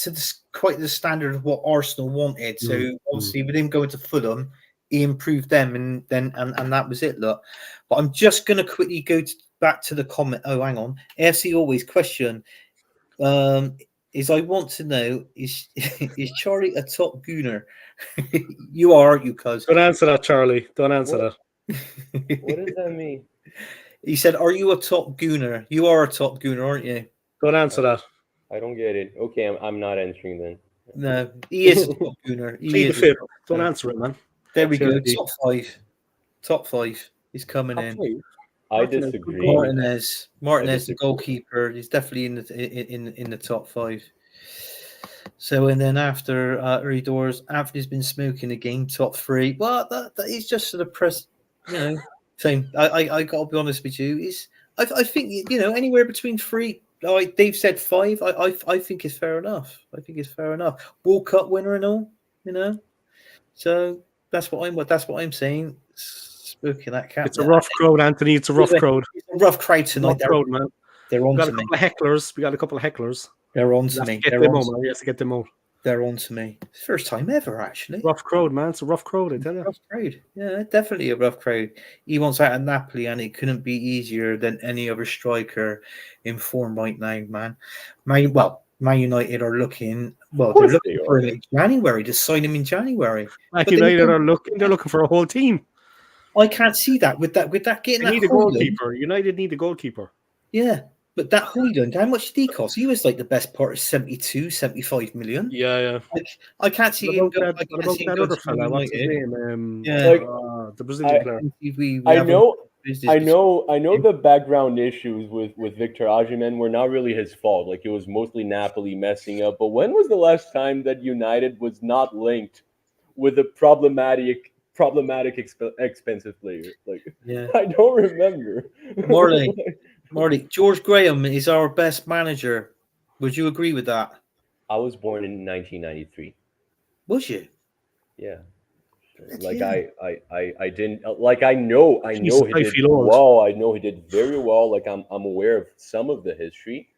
quite the standard of what Arsenal wanted. So obviously, with him going to Fulham, he improved them, and that was it. Look, but I'm just going to quickly go back to the comment. Oh, hang on. AFC always question is I want to know is Charlie a top gooner? You are, aren't you, cuz? Don't answer that, Charlie. Don't answer that. What does that mean? He said, "Are you a top gooner? You are a top gooner, aren't you?" Don't answer that. I don't get it. Okay, I'm not answering then. No, he is a top gunner. He Plead the is. fifth. Don't answer it, man. There we go. Seriously. Top five. Top five. He's coming Top in. five. I Martinez, good disagree. goal. Martinez, the disagree. goalkeeper, he's definitely in the top five. So, and then after early doors, Anthony's been smoking again, top three. Well, that he's just sort of press, same. I got to be honest with you. I think anywhere between three. Like Dave said, five. I think is fair enough. I think it's fair enough. World Cup winner and all, So that's what I'm saying. Smoking that cat. It's a rough crowd, Anthony. It's a rough crowd. It's a rough crowd tonight. Rough crowd, man. They're on We got to a me. couple of hecklers. We got a couple of hecklers. They're on to me. Get them out, man. We have to get them out. They're on to me. It's the first time ever, actually. Rough crowd, man. It's a rough crowd, I tell you. Rough crowd. Yeah, definitely a rough crowd. He wants out of Napoli, and it couldn't be easier than any other striker in form right now, man. Man United are looking. Well, they're looking for him in January to sign him in January. Man United are looking. They're looking for a whole team. I can't see that with that getting. They need a goalkeeper. United need a goalkeeper. Yeah. But that Højlund, how much did he cost? He was like the best part of 72, 75 million. Yeah. I can't see him go. What about that other fella? What's his name? The Brazilian player. I know the background issues with Victor Osimhen were not really his fault. Like, it was mostly Napoli messing up. But when was the last time that United was not linked with a problematic expensive player? Like, I don't remember. Marlie, George Graham is our best manager. Would you agree with that? I was born in 1993. Was you? Yeah. Like, I didn't like. I know he did well. I know he did very well. Like, I'm aware of some of the history,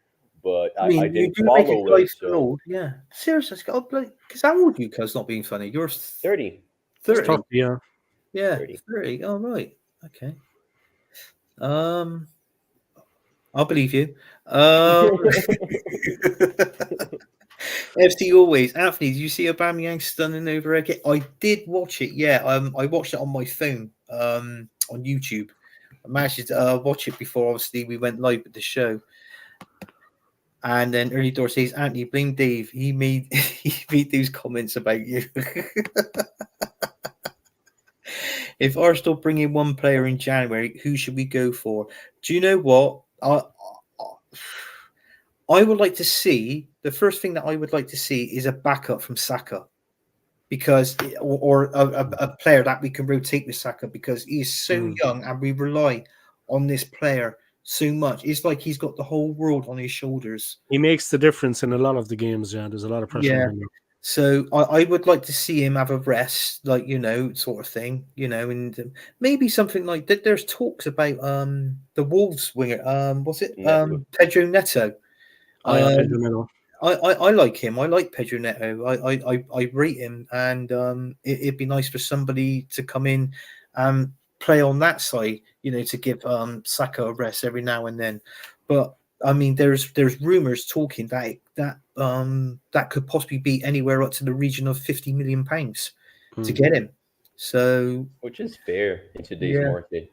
but I didn't follow it. So. Yeah, seriously, because how old are you? Because not being funny, you're 30. 30. Yeah. 30. Oh, right. Okay. I'll believe you. FC always. Anthony, did you see Aubameyang stunning over again? I did watch it. Yeah, I watched it on my phone on YouTube. I managed to watch it before, obviously, we went live with the show. And then early door says, Anthony, blame Dave. He made those comments about you. If Arsenal bring in one player in January, who should we go for? Do you know what? I would like to see, the first thing that I would like to see is a backup from Saka, because or a player that we can rotate with Saka, because he is so young and we rely on this player so much. It's like he's got the whole world on his shoulders. He makes the difference in a lot of the games. Yeah, there's a lot of pressure on him. So I would like to see him have a rest, like, sort of thing, and maybe something like that. There's talks about the Wolves winger. What's it? Pedro Neto. Pedro Neto. I like him. I like Pedro Neto. I rate him, and it'd be nice for somebody to come in and play on that side, to give Saka a rest every now and then. But I mean, there's rumors talking that could possibly be anywhere up to the region of £50 million to get him. So, which is fair in today's market.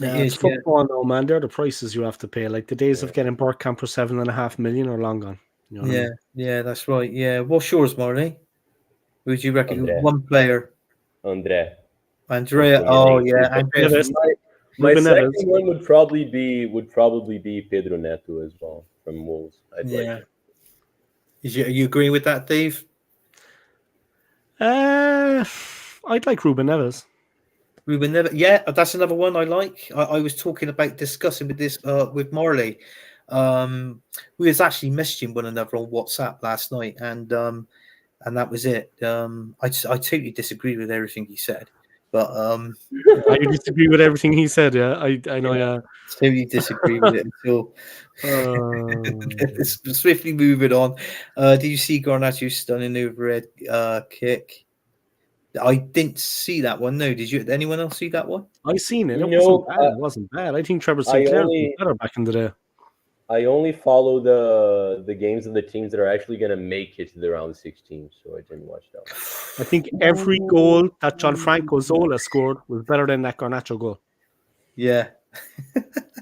It's football now, man. They're the prices you have to pay. Like, the days of getting Bergkamp for $7.5 million are long gone. You know what I mean? Yeah, that's right. Yeah, what's yours, Marlie? Would you reckon one player? Andrea. Oh yeah, Andrea. My second one would probably be Pedro Neto as well from Wolves. Are you agreeing with that, Dave? I'd like Ruben Neves. Ruben Neves, yeah, that's another one I like. I was talking about discussing with this with Marlie. We was actually messaging one another on WhatsApp last night, and that was it. I totally disagree with everything he said. But I disagree with everything he said. Yeah, I know. Yeah, totally disagree with it until swiftly moving on. Did you see Garnacho stunning overhead kick? I didn't see that one. No, did you? Anyone else see that one? I seen it. It wasn't bad. I think Trevor Sinclair was better back in the day. I only follow the games of the teams that are actually going to make it to the round of 16, so I didn't watch that one. I think every goal that Gianfranco Zola scored was better than that Garnacho goal. Yeah.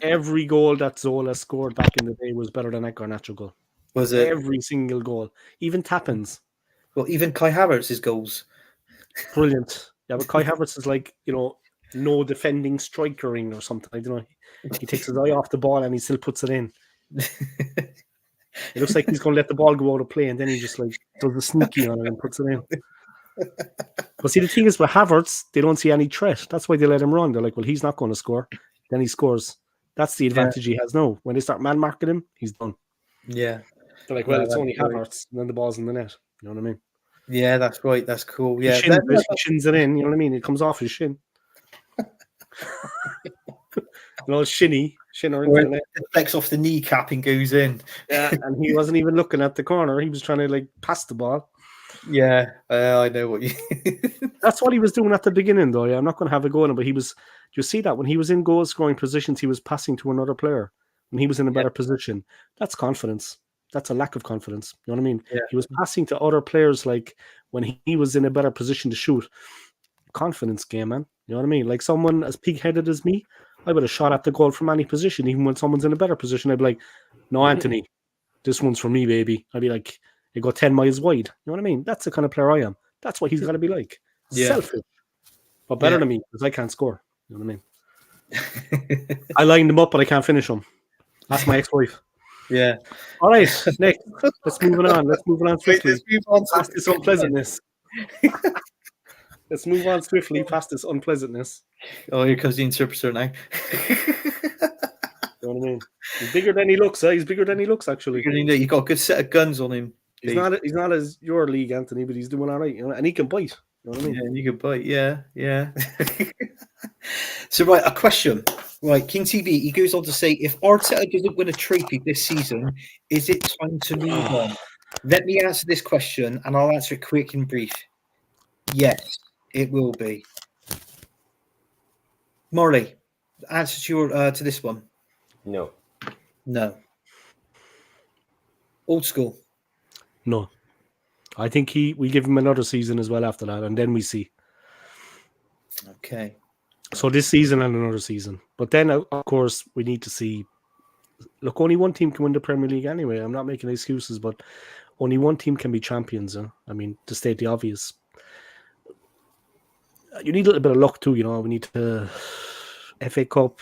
Every goal that Zola scored back in the day was better than that Garnacho goal. Was it? Every single goal, even tap-ins. Well, even Kai Havertz's goals. Brilliant. Yeah, but Kai Havertz is like, no defending strikering or something. I don't know. He takes his eye off the ball and he still puts it in. It looks like he's going to let the ball go out of play, and then he just like does the sneaky on it and puts it in. But see, the thing is with Havertz, they don't see any threat. That's why they let him run. They're like, well, he's not going to score. Then he scores. That's the advantage he has now. When they start man marking him, he's done. Yeah. They're like, well, it's only Havertz, and then the ball's in the net. You know what I mean? Yeah, that's right. That's cool. Yeah, He shins it in. You know what I mean? It comes off his shin. Shin or into the net. It flex off the kneecap and goes in. Yeah, and he wasn't even looking at the corner. He was trying to like pass the ball. Yeah, I know what you. That's what he was doing at the beginning, though. Yeah, I'm not going to have a go on him, but he was. You see that when he was in goal scoring positions, he was passing to another player when he was in a better position. That's confidence. That's a lack of confidence. You know what I mean? Yeah. He was passing to other players like when he was in a better position to shoot. Confidence game, man. You know what I mean? Like someone as pig-headed as me, I would have shot at the goal from any position, even when someone's in a better position. I'd be like, no, Anthony, this one's for me, baby. I'd be like, you go 10 miles wide. You know what I mean? That's the kind of player I am. That's what he's got to be like. Yeah. Selfish. But better than me, because I can't score. You know what I mean? I lined him up, but I can't finish him. That's my ex-wife. Yeah. All right, Nick, let's move it on. Let's move it on swiftly. Let's move on past this unpleasantness. Let's move on swiftly past this unpleasantness. Oh, here comes the interpreter now. You know what I mean? He's bigger than he looks. He's bigger than he looks, actually. You got a good set of guns on him. He's not as your league, Anthony, but he's doing all right. And he can bite. You know what I mean? Yeah, you can bite. Yeah. So, right, a question. Right, King TV, he goes on to say, if Arteta doesn't win a trophy this season, is it time to move on? Let me answer this question, and I'll answer it quick and brief. Yes, it will be. Marlie, answer to this one. No. Old school. No. I think we give him another season as well after that, and then we see. Okay. So this season and another season. But then, of course, we need to see... Look, only one team can win the Premier League anyway. I'm not making excuses, but only one team can be champions. I mean, to state the obvious. You need a little bit of luck too, We need the FA Cup.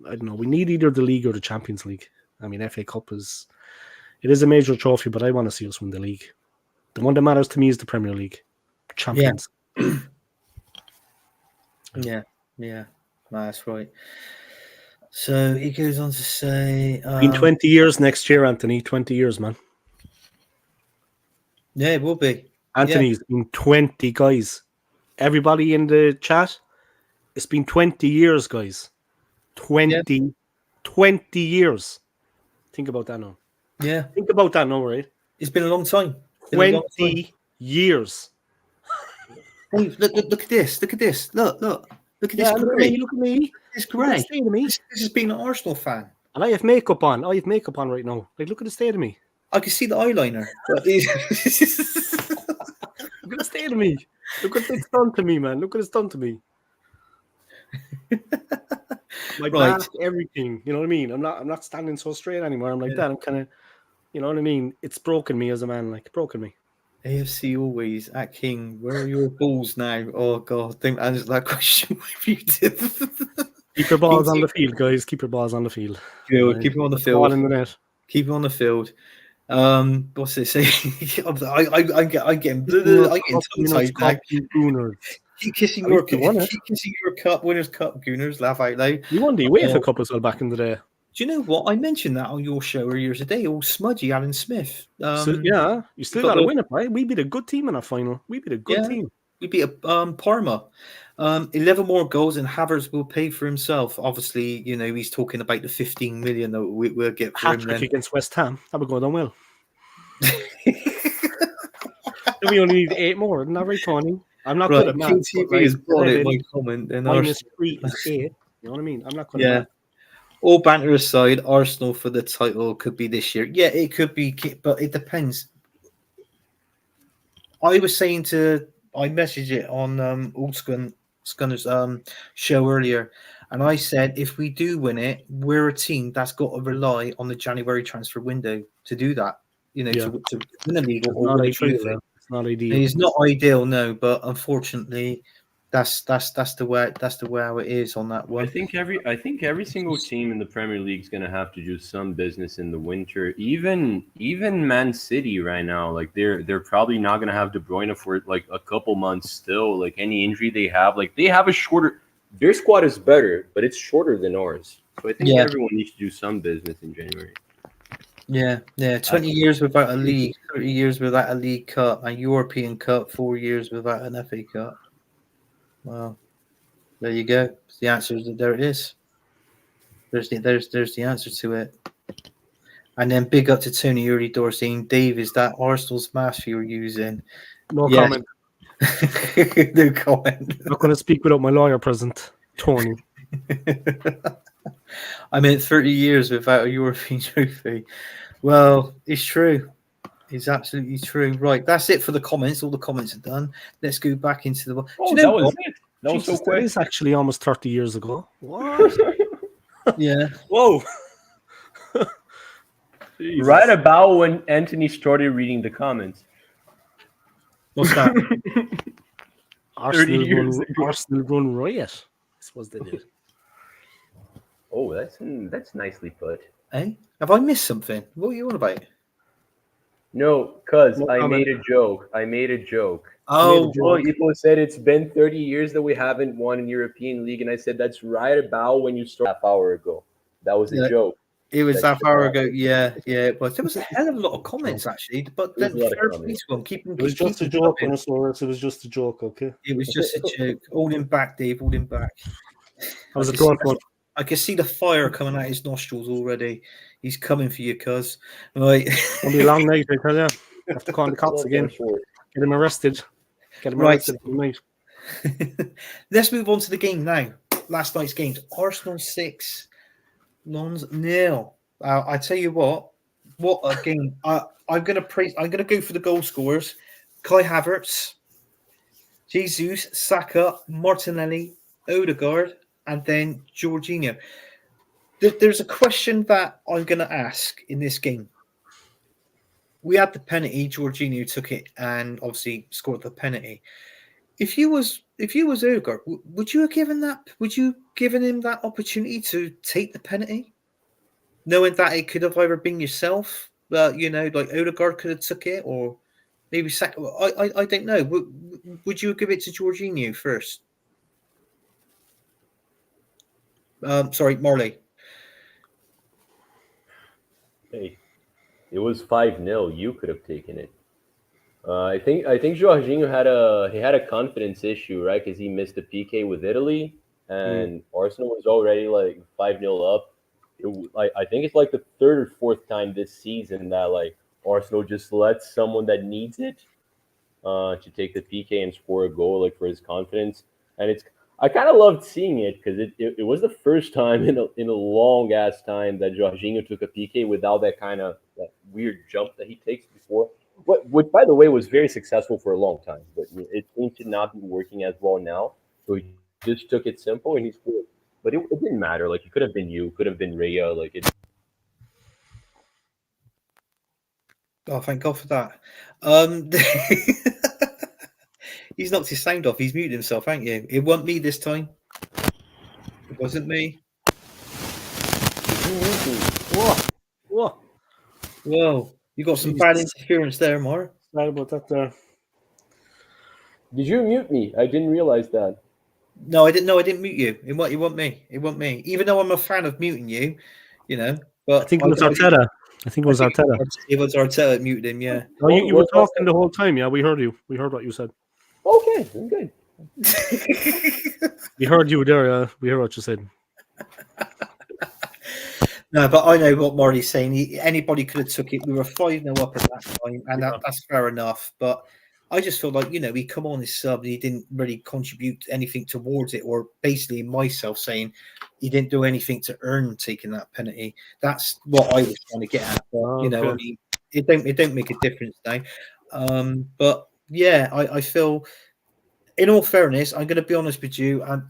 I don't know. We need either the league or the Champions League. I mean, FA Cup is a major trophy, but I want to see us win the league. The one that matters to me is the Premier League. Champions. Yeah. No, that's right. So he goes on to say... Been 20 years next year, Anthony. 20 years, man. Yeah, it will be. Anthony's been 20, guys. Everybody in the chat, it's been 20 years, guys. 20 years. Think about that now. Yeah. Think about that now, right? It's been a long time. 20 years. Hey, look at this. Look at this. Look at this. Look at me. It's great. This is being an Arsenal fan. And I have makeup on. Right now. Like, look at the state of me. I can see the eyeliner. Look at the state of me. Look what it's done to me, man. Look what it's done to me. My back, everything. You know what I mean? I'm not standing so straight anymore. I'm like that. I'm kind of, you know what I mean? It's broken me as a man. Like, broken me. AFC always at King. Where are your balls now? Oh God, don't answer that question. Keep your balls on the field, guys. Keep your balls on the field. Good. Keep them on the field. Ball in the net. Keep them on the field. What's it say? I'm getting tongue-tied now. Keep kissing your cup, Winners' Cup, Gooners. Laugh out loud. You won the UEFA Cup as well back in the day. Do you know what? I mentioned that on your show earlier today. All smudgy, Alan Smith. You still got to win it, right? We beat a good team in our final. We beat a good team. We beat Parma. 11 more goals, and Havertz will pay for himself. Obviously, he's talking about the 15 million that we'll get for him. Hat-trick against West Ham. That would go down well. We only need 8 more. Isn't that right, Tony? I'm not good at math. TV has brought it my comment. -3 is 8. You know what I mean? I'm not good at math. All banter aside, Arsenal for the title could be this year. Yeah, it could be, but it depends. I messaged it on Old Gunner's show earlier, and I said if we do win it, we're a team that's got to rely on the January transfer window to do that. you know, to win a league or not win a ideal. trophy. It's not ideal. It's not ideal, no, but unfortunately, that's the way how it is on that one. I think every single team in the Premier League is gonna have to do some business in the winter. Even Man City right now, like they're probably not gonna have De Bruyne for like a couple months still. Like any injury they have, like they have a shorter. Their squad is better, but it's shorter than ours. So I think everyone needs to do some business in January. Yeah. 20 years without a league, 30 years without a League Cup, a European Cup, 4 years without an FA Cup. Well, there you go. The answer is there. It is. There's the answer to it. And then big up to Tony Early Door saying, Dave, is that Arsenal's mask you're using? No comment. No comment. I'm not going to speak without my lawyer present, Tony. I meant 30 years without a European trophy. Well, it's true. It's absolutely true. Right, that's it for the comments. All the comments are done. Let's go back into the. Oh, that was it. That was so quick. That is actually almost 30 years ago. What? Yeah. Whoa. Right about when Anthony started reading the comments. What's that? Arsenal run riot. I suppose they did. Oh, that's nicely put. Hey, have I missed something? What are you on about? No, cuz I made a joke. Oh, people said it's been 30 years that we haven't won in European League, and I said that's right about when you started half hour ago. That was a joke. It was half hour ago. Yeah, it was. There was a hell of a lot of comments actually, but then it was just a joke, It was just a joke. Okay. It was just a joke. All in back, Dave. All in back. That was a good one. I can see the fire coming out his nostrils already. He's coming for you, cuz. Right. It'll be a long night, I tell you. I have to call the cops again. Get him arrested. Tonight. Let's move on to the game now. Last night's games. Arsenal 6, Lons 0. I tell you what a game. I'm gonna go for the goal scorers. Kai Havertz, Jesus, Saka, Martinelli, Odegaard, and then Jorginho. There's a question that I'm going to ask in this game. We had the penalty. Jorginho took it and obviously scored the penalty. If you was Odegaard, would you have given that? Would you given him that opportunity to take the penalty, knowing that it could have either been yourself, like Odegaard could have took it, or maybe Saka? I don't know. Would you give it to Jorginho first? Sorry, Marlie. Hey, it was 5-0. You could have taken it. I think Jorginho had a confidence issue, right? Because he missed the PK with Italy, and Arsenal was already like 5-0 up. I think it's like the third or fourth time this season that like Arsenal just lets someone that needs it to take the PK and score a goal, like for his confidence. And I kind of loved seeing it because it was the first time in a long ass time that Jorginho took a PK without that weird jump that he takes before. Which, by the way, was very successful for a long time, but it seems to not be working as well now. So he just took it simple and he scored. But it didn't matter. Like, it could have been you, could have been Raya. Like it. Oh, thank God for that. He's knocked his sound off. He's muted himself, haven't you? It wasn't me this time. It wasn't me. Whoa. You got some bad interference there, Mark. Sorry about that there. Did you mute me? I didn't realize that. No, I didn't. No, I didn't mute you. It wasn't me. It wasn't me. Even though I'm a fan of muting you, But I think it was Arteta. It was Arteta that muted him. Yeah. Oh, you were talking the whole time. Yeah, we heard you. We heard what you said. Okay, I'm good. We heard you there. We heard what you said. No, but I know what Marley's saying. Anybody could have took it. We were 5-0 up at that time, and that's fair enough. But I just feel like, he come on his sub and he didn't really contribute anything towards it, or basically myself saying he didn't do anything to earn taking that penalty. That's what I was trying to get at. But, it don't make a difference now. But yeah, I feel, in all fairness, I'm going to be honest with you, and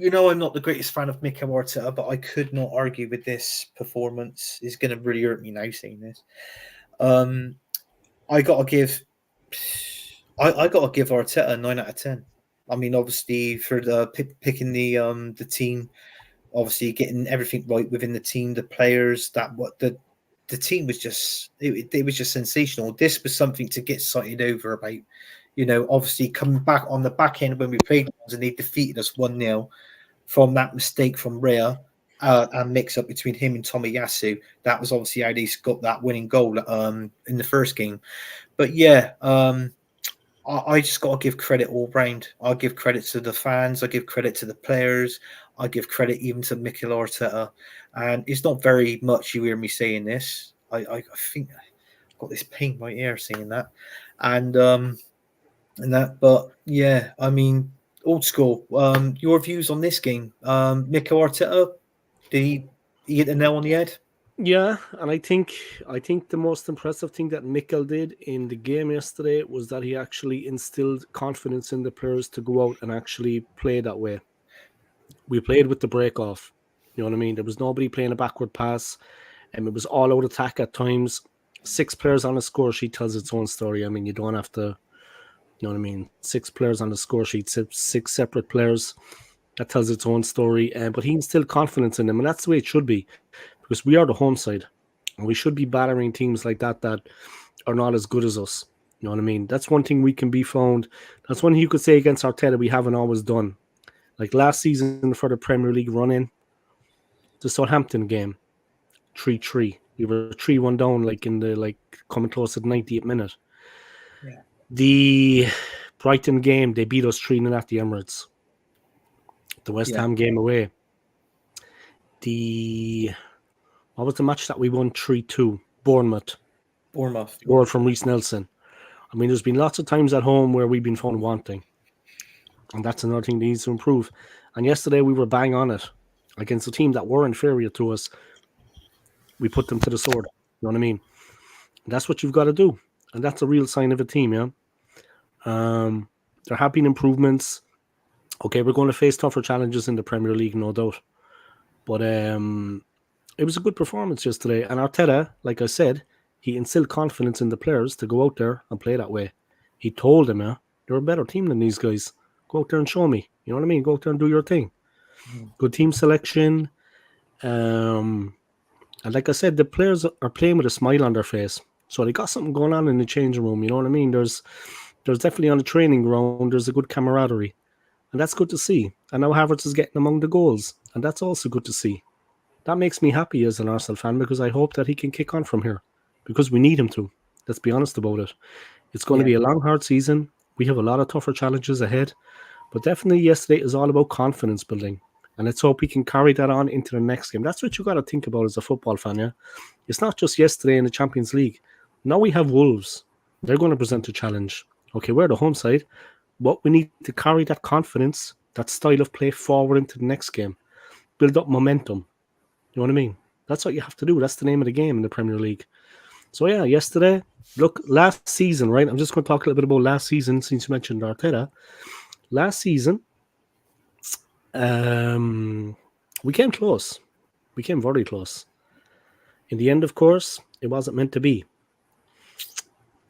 I'm not the greatest fan of Mikel Arteta, but I could not argue with this performance. It's going to really hurt me now saying this. I gotta give Arteta a 9 out of 10. I mean, obviously for the picking the team, obviously getting everything right within the team, the players, that what the team was just it was just sensational. This was something to get excited over about. You know, obviously coming back on the back end when we played and they defeated us 1-0 from that mistake from Rhea. And mix up between him and Tomiyasu. That was obviously how they got that winning goal in the first game. But yeah, I just got to give credit all round. I'll give credit to the fans. I give credit to the players. I give credit even to Mikel Arteta. And it's not very much you hear me saying this. I think I've got this pain in my ear saying that, and that. But yeah, I mean, old school. Your views on this game? Mikel Arteta, did he hit the nail on the head? Yeah, and I think the most impressive thing that Mikel did in the game yesterday was that he actually instilled confidence in the players to go out and actually play that way. We played with the break off. You know what I mean? There was nobody playing a backward pass, and it was all out attack at times. 6 players on the score sheet tells its own story. I mean, you don't have to, you know what I mean? 6 players on the score sheet, 6 separate players. That tells its own story. But he instilled confidence in them, and that's the way it should be, because we are the home side, and we should be battering teams like that are not as good as us. You know what I mean? That's one thing we can be found. That's one thing you could say against Arteta we haven't always done. Like last season for the Premier League run-in, the Southampton game, 3-3. We were 3-1 down, like in the coming close to the 90th minute. Yeah. The Brighton game, they beat us 3-0 at the Emirates. The West Ham game away. What was the match that we won 3-2? Bournemouth. Goal from Reece Nelson. I mean, there's been lots of times at home where we've been found wanting. And that's another thing that needs to improve. And yesterday we were bang on it against a team that were inferior to us. We put them to the sword. You know what I mean? And that's what you've got to do. And that's a real sign of a team, yeah? There have been improvements. Okay, we're going to face tougher challenges in the Premier League, no doubt. But it was a good performance yesterday. And Arteta, like I said, he instilled confidence in the players to go out there and play that way. He told them, yeah, you're a better team than these guys. Go out there and show me. You know what I mean? Go out there and do your thing. Good team selection. And like I said, the players are playing with a smile on their face. So they got something going on in the changing room. You know what I mean? There's definitely on the training ground, there's a good camaraderie. And that's good to see. And now Havertz is getting among the goals. And that's also good to see. That makes me happy as an Arsenal fan, because I hope that he can kick on from here. Because we need him to. Let's be honest about it. It's going to be a long, hard season. We have a lot of tougher challenges ahead. But definitely yesterday is all about confidence building. And let's hope we can carry that on into the next game. That's what you got to think about as a football fan, yeah? It's not just yesterday in the Champions League. Now we have Wolves. They're going to present a challenge. Okay, we're the home side. But we need to carry that confidence, that style of play forward into the next game. Build up momentum. You know what I mean? That's what you have to do. That's the name of the game in the Premier League. So yeah, yesterday, look, last season, right? I'm just going to talk a little bit about last season since you mentioned Arteta. Last season, we came close. We came very close. In the end, of course, it wasn't meant to be.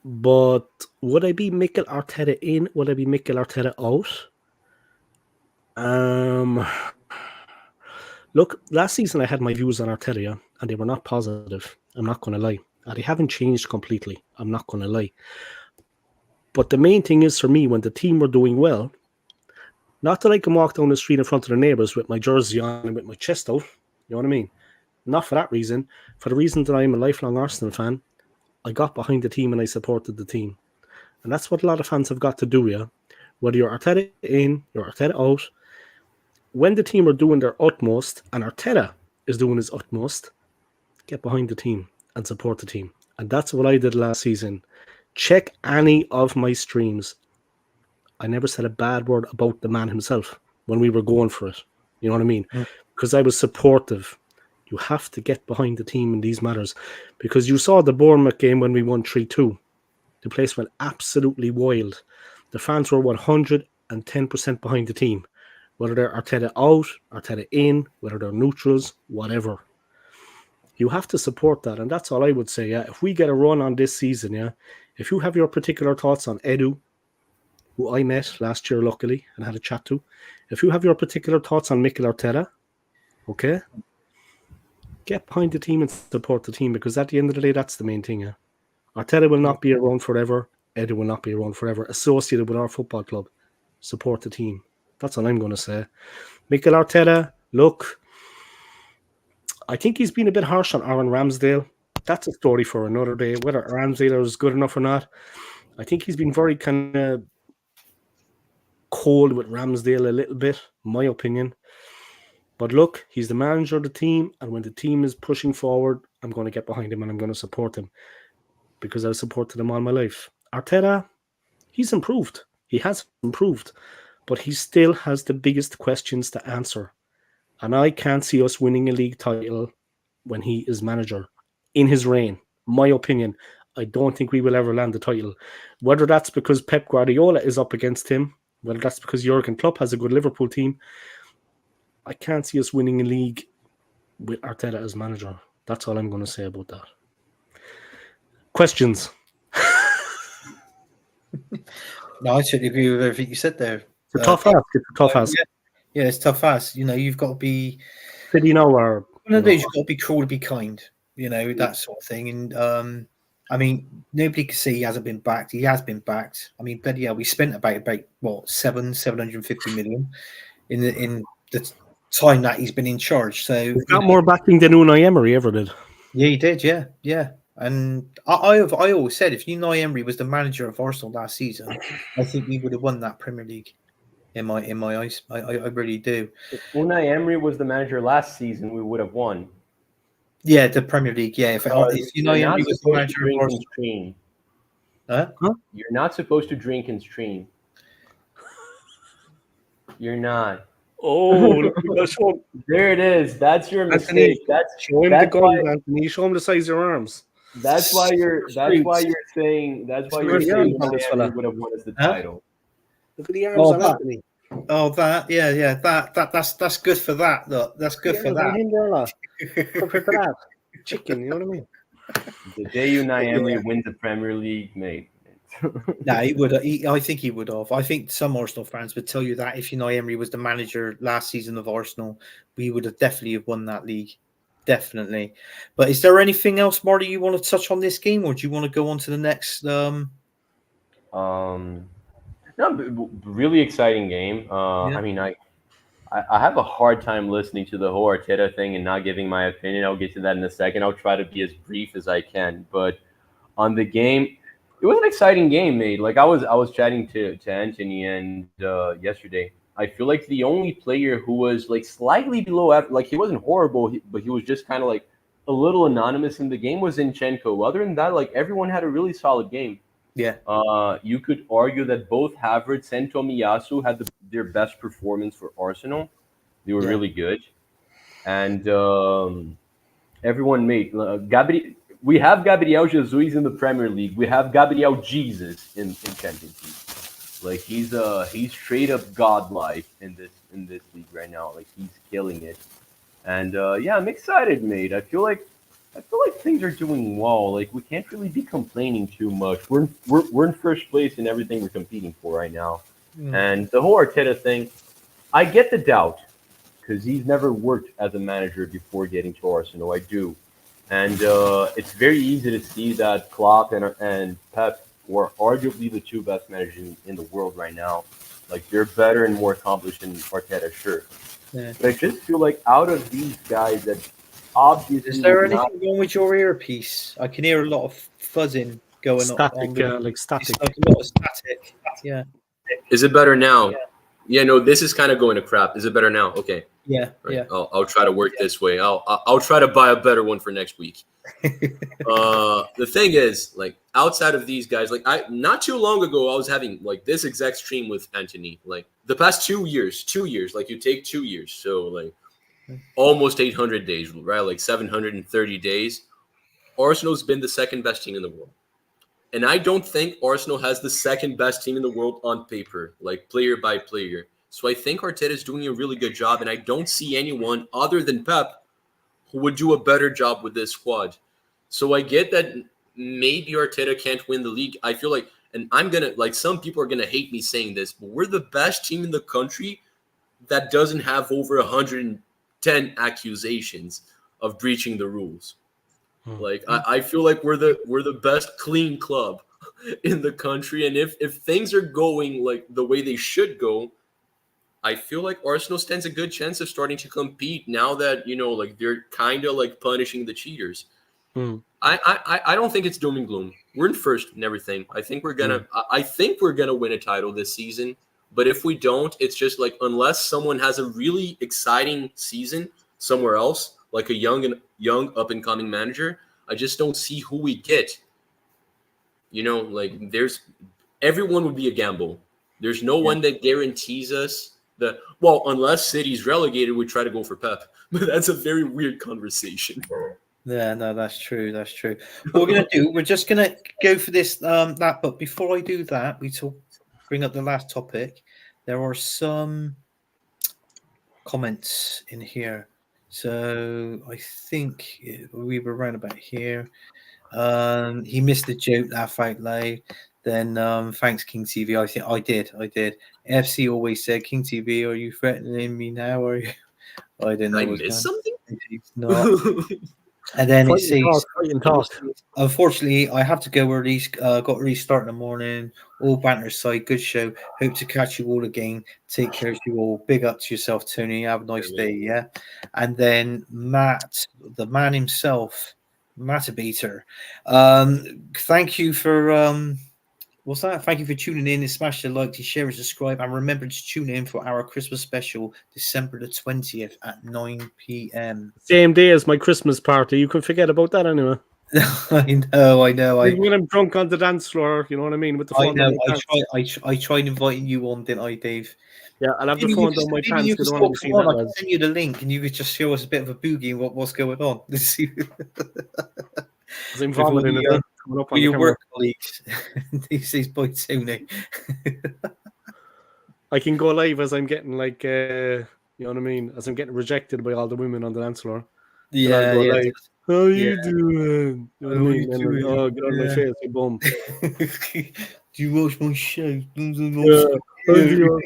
But would I be Mikel Arteta in? Would I be Mikel Arteta out? Look, last season I had my views on Arteta, yeah, and they were not positive. I'm not going to lie. They haven't changed completely. I'm not going to lie. But the main thing is for me, when the team were doing well, not that I can walk down the street in front of the neighbours with my jersey on and with my chest out. You know what I mean? Not for that reason. For the reason that I'm a lifelong Arsenal fan, I got behind the team and I supported the team. And that's what a lot of fans have got to do, yeah? Whether you're Arteta in, you're Arteta out, when the team are doing their utmost and Arteta is doing his utmost, get behind the team and support the team. And that's what I did last season. Check any of my streams. I never said a bad word about the man himself when we were going for it. You know what I mean? Because I was supportive. You have to get behind the team in these matters. Because you saw the Bournemouth game when we won 3-2. The place went absolutely wild. The fans were 110% behind the team. Whether they're Arteta out, Arteta in, whether they're neutrals, whatever. You have to support that, and that's all I would say. Yeah, if we get a run on this season, yeah, if you have your particular thoughts on Edu, who I met last year, luckily, and had a chat to, if you have your particular thoughts on Mikel Arteta, okay, get behind the team and support the team, because at the end of the day, that's the main thing. Yeah, Arteta will not be around forever. Edu will not be around forever. Associated with our football club, support the team. That's all I'm going to say. Mikel Arteta, look, I think he's been a bit harsh on Aaron Ramsdale. That's a story for another day. Whether Ramsdale is good enough or not, I think he's been very kind of cold with Ramsdale a little bit, in my opinion. But look, he's the manager of the team, and when the team is pushing forward, I'm going to get behind him and I'm going to support him, because I've supported him all my life. Arteta, he's improved. He has improved, but he still has the biggest questions to answer. And I can't see us winning a league title when he is manager in his reign. My opinion, I don't think we will ever land the title. Whether that's because Pep Guardiola is up against him, whether that's because Jurgen Klopp has a good Liverpool team, I can't see us winning a league with Arteta as manager. That's all I'm going to say about that. Questions? No, I should agree with everything you said there. It's a tough ask. It's a tough ask. Yeah, it's tough ask. You know, you've got to be. City now or One of those, you've got to be cruel to be kind. You know, that sort of thing. And I mean, nobody can say he hasn't been backed. He has been backed. I mean, bloody hell, we spent about what 750 million in the time that he's been in charge. So he's got more backing than Unai Emery ever did. Yeah, he did. Yeah. And I always said, if Unai Emery was the manager of Arsenal last season, I think we would have won that Premier League. In my eyes, I really do. If Unai Emery was the manager last season, we would have won. Yeah, the Premier League. Yeah, if Unai Emery was the manager of Arsenal, huh? You're not supposed to drink and stream. You're not. Oh, there it is. That's your Anthony, mistake. Show him the guns, Anthony. Show him the size of your arms. That's why you're saying Unai would have won us the title. Look at the arms on Anthony. Oh, that's good for that. Look, that's good for that. For that. Chicken, you know what I mean? The day Unai Emery wins the Premier League, mate. No, he would. I think he would have. I think some Arsenal fans would tell you that if Unai Emery was the manager last season of Arsenal, we would have definitely won that league. Definitely. But is there anything else, Marty, you want to touch on this game, or do you want to go on to the next? No, really exciting game. I mean, I have a hard time listening to the whole Arteta thing and not giving my opinion. I'll get to that in a second. I'll try to be as brief as I can. But on the game, it was an exciting game, mate. Like I was chatting to Anthony and yesterday. I feel like the only player who was like slightly below, like he wasn't horrible, but he was just kind of like a little anonymous in the game was Zinchenko. Other than that, like everyone had a really solid game. Yeah. You could argue that both Havertz and Tomiyasu had their best performance for Arsenal. They were really good. And everyone made we have Gabriel Jesus in the Premier League. We have Gabriel Jesus in Champions League. Like he's straight up godlike in this league right now. Like he's killing it. And I'm excited, mate. I feel like things are doing well. Like we can't really be complaining too much. We're in first place in everything we're competing for right now. And the whole Arteta thing, I get the doubt because he's never worked as a manager before getting to Arsenal. I do, and it's very easy to see that Klopp and Pep were arguably the two best managers in the world right now. Like they're better and more accomplished than Arteta, sure. Yeah. But I just feel like out of these guys that. Obviously, is there anything wrong with your earpiece? I can hear a lot of fuzzing going static, on. Like static. It's like a lot of static. Yeah. Is it better now? Yeah. No, this is kind of going to crap. Is it better now? Okay. Yeah. Right. Yeah. I'll try to work this way. I'll try to buy a better one for next week. The thing is, like outside of these guys, like not too long ago, I was having like this exact stream with Anthony. Like the past 2 years, like you take 2 years, so like. Almost 800 days, right? Like 730 days. Arsenal's been the second best team in the world. And I don't think Arsenal has the second best team in the world on paper, like player by player. So I think Arteta is doing a really good job. And I don't see anyone other than Pep who would do a better job with this squad. So I get that maybe Arteta can't win the league. I feel like, and I'm going to, like, some people are going to hate me saying this, but we're the best team in the country that doesn't have over 110 accusations of breaching the rules. Like, I feel like we're the best clean club in the country. And if things are going like the way they should go, I feel like Arsenal stands a good chance of starting to compete now that, like, they're kind of like punishing the cheaters. I don't think it's doom and gloom. We're in first and everything. I think we're gonna win a title this season. But if we don't, it's just like, unless someone has a really exciting season somewhere else, like a young up and coming manager, I just don't see who we get. Like, everyone would be a gamble. There's no one that guarantees us that. Well, unless City's relegated, we try to go for Pep. But that's a very weird conversation. Yeah, no, that's true. That's true. What we're gonna do, we're just gonna go for this that. But before I do that, bring up the last topic. There are some comments in here, so I think we were around about here. He missed the joke, laugh out loud. Then thanks, King TV. I think I did. FC always said, King TV, are you threatening me now? Or I didn't know. I missed something. He's not. And then it says, unfortunately, I have to go early. Got early start in the morning. All banter aside, good show. Hope to catch you all again. Take care of you all. Big up to yourself, Tony. Have a nice day, yeah. And then Matt, the man himself, Matabeater. Thank you for what's that? Thank you for tuning in and smash the like, to share and subscribe. And remember to tune in for our Christmas special, December the 20th at 9 p.m. Same day as my Christmas party. You can forget about that anyway. I know. When I'm drunk on the dance floor, you know what I mean? With the phone down my pants. I tried inviting you on, didn't I, Dave? Yeah, I'll have the phone down my pants. I can send you the link and you could just show us a bit of a boogie and what's going on. I'm involved in it. With your work colleagues. This is by Tony. I can go live as I'm getting like, you know what I mean? As I'm getting rejected by all the women on the dance floor. Yeah. How you doing? You know what I mean? Oh, get out of my face, you bum. Do you watch my show? Good. You know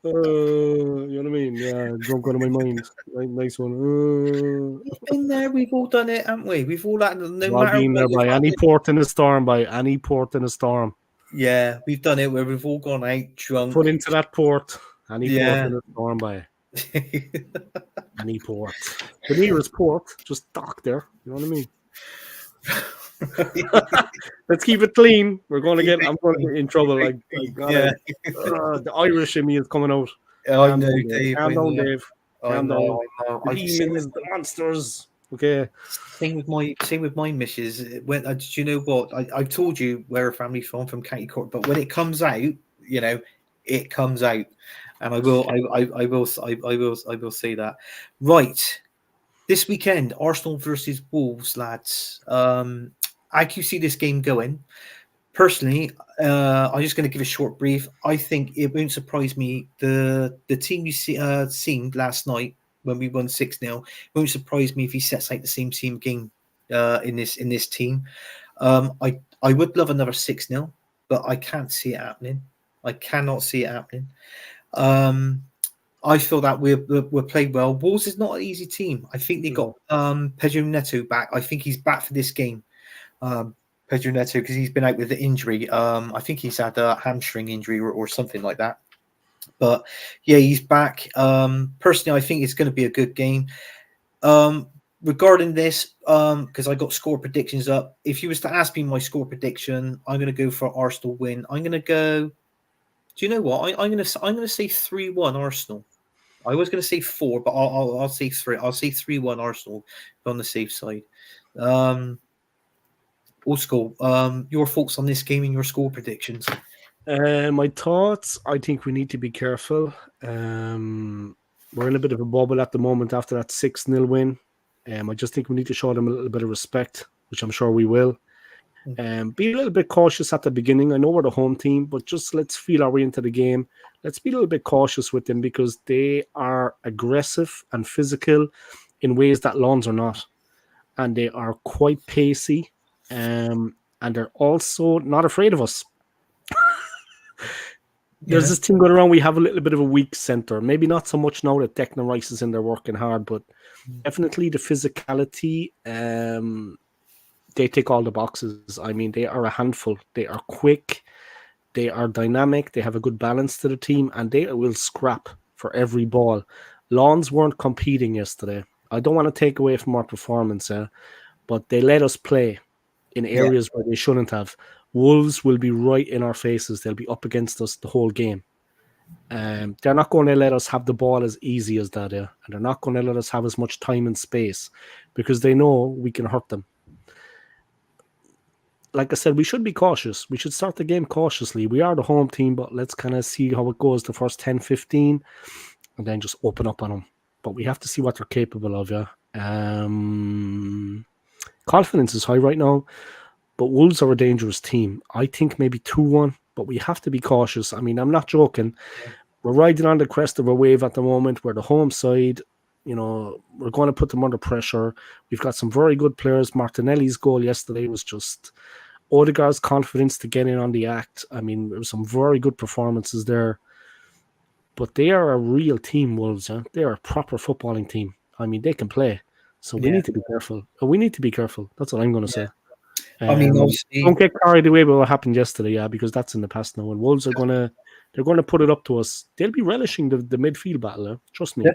what I mean? Yeah, drunk out of my mind. Nice one. We've been there. We've all done it, haven't we? We've all had been there by any port in a storm. Yeah, we've done it where we've all gone out drunk. Put into that port. Any port in a storm by. Any port. The nearest port, just dock there. You know what I mean? Let's keep it clean. I'm going to get in trouble. The Irish in me is coming out. I know, Dave. Calm down, Dave. Calm down. The demons, the monsters. Okay. Same with my missus. When do you know what? I've told you where a family's from County Cork, but when it comes out, it comes out, and I will say that. Right. This weekend, Arsenal versus Wolves, lads. How do you see this game going? Personally, I'm just going to give a short brief. I think it won't surprise me. The team you seen last night when we won 6-0 won't surprise me if he sets out the same team game in this team. I would love another 6-0, but I can't see it happening. I cannot see it happening. I feel that we're played well. Wolves is not an easy team. I think they got Pedro Neto back. I think he's back for this game. Pedro Neto, because he's been out with the injury. I think he's had a hamstring injury or something like that. But yeah, he's back. Personally, I think it's going to be a good game. Regarding this, because I got score predictions up. If you was to ask me my score prediction, I'm going to go for Arsenal win. I'm going to go. Do you know what? I'm going to say 3-1 Arsenal. I was going to say 4, but I'll say 3. I'll say 3-1 Arsenal on the safe side. Old School, your thoughts on this game and your score predictions? My thoughts, I think we need to be careful. We're in a bit of a bubble at the moment after that 6-0 win. I just think we need to show them a little bit of respect, which I'm sure we will. Be a little bit cautious at the beginning. I know we're the home team, but just let's feel our way into the game. Let's be a little bit cautious with them because they are aggressive and physical. in ways that Lawns are not. And they are quite pacey, and they're also not afraid of us. There's this thing going around. We have a little bit of a weak center. Maybe not so much now that Declan Rice is in there working hard, but definitely the physicality. They tick all the boxes. I mean, they are a handful. They are quick. They are dynamic. They have a good balance to the team, and they will scrap for every ball. Lawns weren't competing yesterday. I don't want to take away from our performance, but they let us play in areas where they shouldn't have. Wolves will be right in our faces. They'll be up against us the whole game. They're not going to let us have the ball as easy as that, and they're not going to let us have as much time and space because they know we can hurt them. Like I said, we should be cautious. We should start the game cautiously. We are the home team, but let's kind of see how it goes the first 10, 15, and then just open up on them. But we have to see what they're capable of, Confidence is high right now, but Wolves are a dangerous team. I think maybe 2-1, but we have to be cautious. I mean, I'm not joking. We're riding on the crest of a wave at the moment. We're the home side. We're going to put them under pressure. We've got some very good players. Martinelli's goal yesterday was just Odegaard's confidence to get in on the act. I mean, there were some very good performances there. But they are a real team, Wolves. They are a proper footballing team. I mean, they can play. So we need to be careful. We need to be careful. That's what I'm going to say. I mean, obviously, don't get carried away by what happened yesterday, because that's in the past now. And Wolves are going to put it up to us. They'll be relishing the midfield battle. Trust me.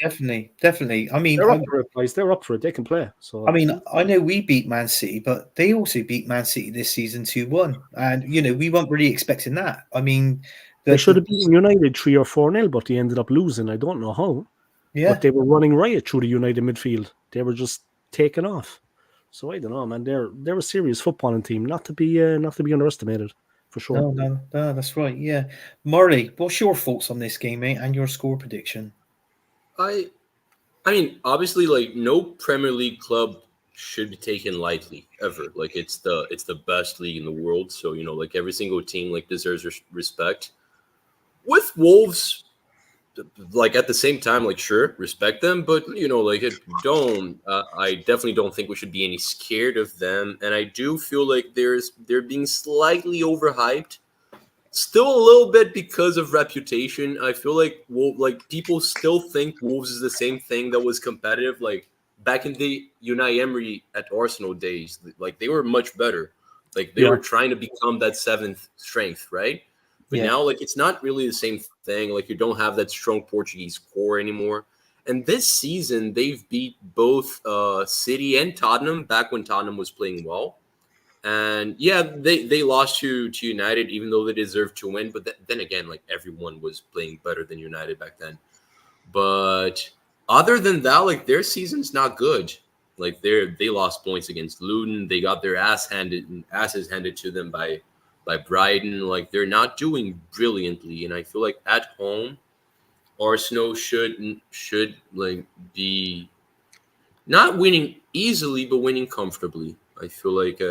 Definitely. I mean, they're up for it, guys. They're up for it. They can play. So I mean, I know we beat Man City, but they also beat Man City this season 2-1, and we weren't really expecting that. I mean, they should have beaten United 3 or 4-0, but they ended up losing. I don't know how. Yeah, but they were running riot through the United midfield. They were just taken off. So I don't know, man. They're a serious footballing team, not to be underestimated, for sure. No, that's right. Yeah, Marlie, what's your thoughts on this game, mate, and your score prediction? I mean, obviously, like, no Premier League club should be taken lightly ever. Like, it's the best league in the world. So like every single team deserves respect. With Wolves, like at the same time, sure, respect them, but I definitely don't think we should be any scared of them. And I do feel like they're being slightly overhyped, still a little bit because of reputation. I feel like people still think Wolves is the same thing that was competitive back in the Unai Emery at Arsenal days. They were much better. They were trying to become that seventh strength, right? But now, it's not really the same thing. You don't have that strong Portuguese core anymore. And this season, they've beat both City and Tottenham back when Tottenham was playing well. And they lost to United, even though they deserved to win. But then again, everyone was playing better than United back then. But other than that, their season's not good. They lost points against Luton. They got their asses handed to them by Brighton. They're not doing brilliantly, and I feel like at home, Arsenal should be not winning easily, but winning comfortably. I feel like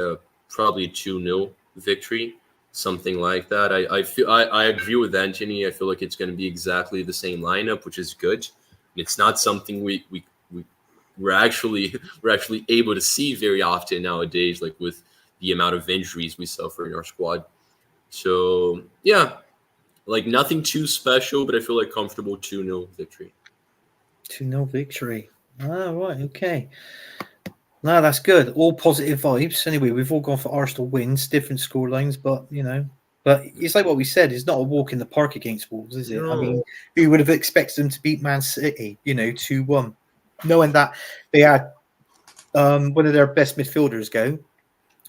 probably a 2-0 victory, something like that. I agree with Anthony. I feel like it's going to be exactly the same lineup, which is good. It's not something we're actually able to see very often nowadays, with the amount of injuries we suffer in our squad. So, nothing too special, but I feel like comfortable 2-0 victory. 2-0 victory. Ah, right, okay. No, that's good. All positive vibes. Anyway, we've all gone for Arsenal wins, different score lines, but, but it's like what we said, it's not a walk in the park against Wolves, is it? No. I mean, who would have expected them to beat Man City, 2-1, knowing that they had one of their best midfielders go,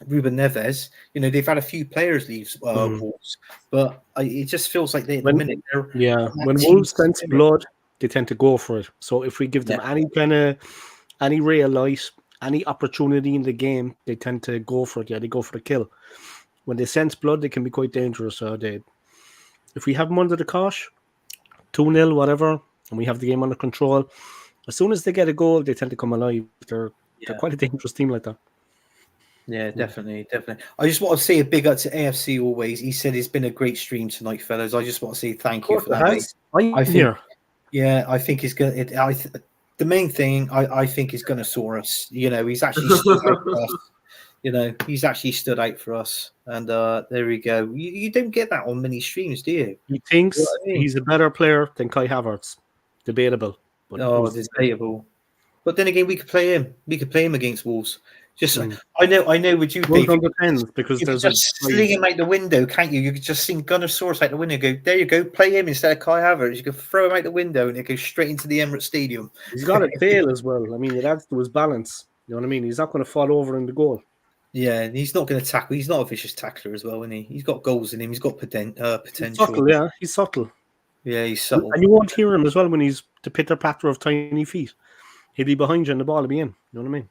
Ruben Neves. They've had a few players leave Wolves, but it just feels like when Wolves sense blood, they tend to go for it. So if we give them any ray of light, any opportunity in the game, they tend to go for it. Yeah, they go for the kill. When they sense blood, they can be quite dangerous. If we have them under the cosh, 2-0, whatever, and we have the game under control, as soon as they get a goal, they tend to come alive. They're quite a dangerous team like that. Yeah, definitely. I just want to say a big up to AFC always. He said it's been a great stream tonight, fellas. I just want to say thank you for that. I think. Yeah, I think it's good. the main thing I think is Gunnosaurus. You know, he's actually stood out for us. You know, he's actually stood out for us. And there we go. You don't get that on many streams, do you? He thinks You know what I mean? he's a better player than Kai Havertz. Debatable. But Oh, who's to say? debatable. But then again, we could play him. We could play him against Wolves. Just Mm. I know. Would you, Well Dave? done depends because You could there's just sling him out the window, can't you? You could just sling Gunnosaurus out the window. Go there, you go. Play him instead of Kai Havertz. You could throw him out the window, and it goes straight into the Emirates Stadium. he's got a tail as well. I mean, it adds to his balance. You know what I mean? He's not going to fall over in the goal. Yeah, and he's not going to tackle. He's not a vicious tackler as well, isn't he? He's got goals in him. He's got potential. He's subtle, yeah. He's subtle. Yeah, he's subtle. And you won't hear him as well when he's the pitter patter of tiny feet. He'll be behind you and the ball will be in. You know what I mean?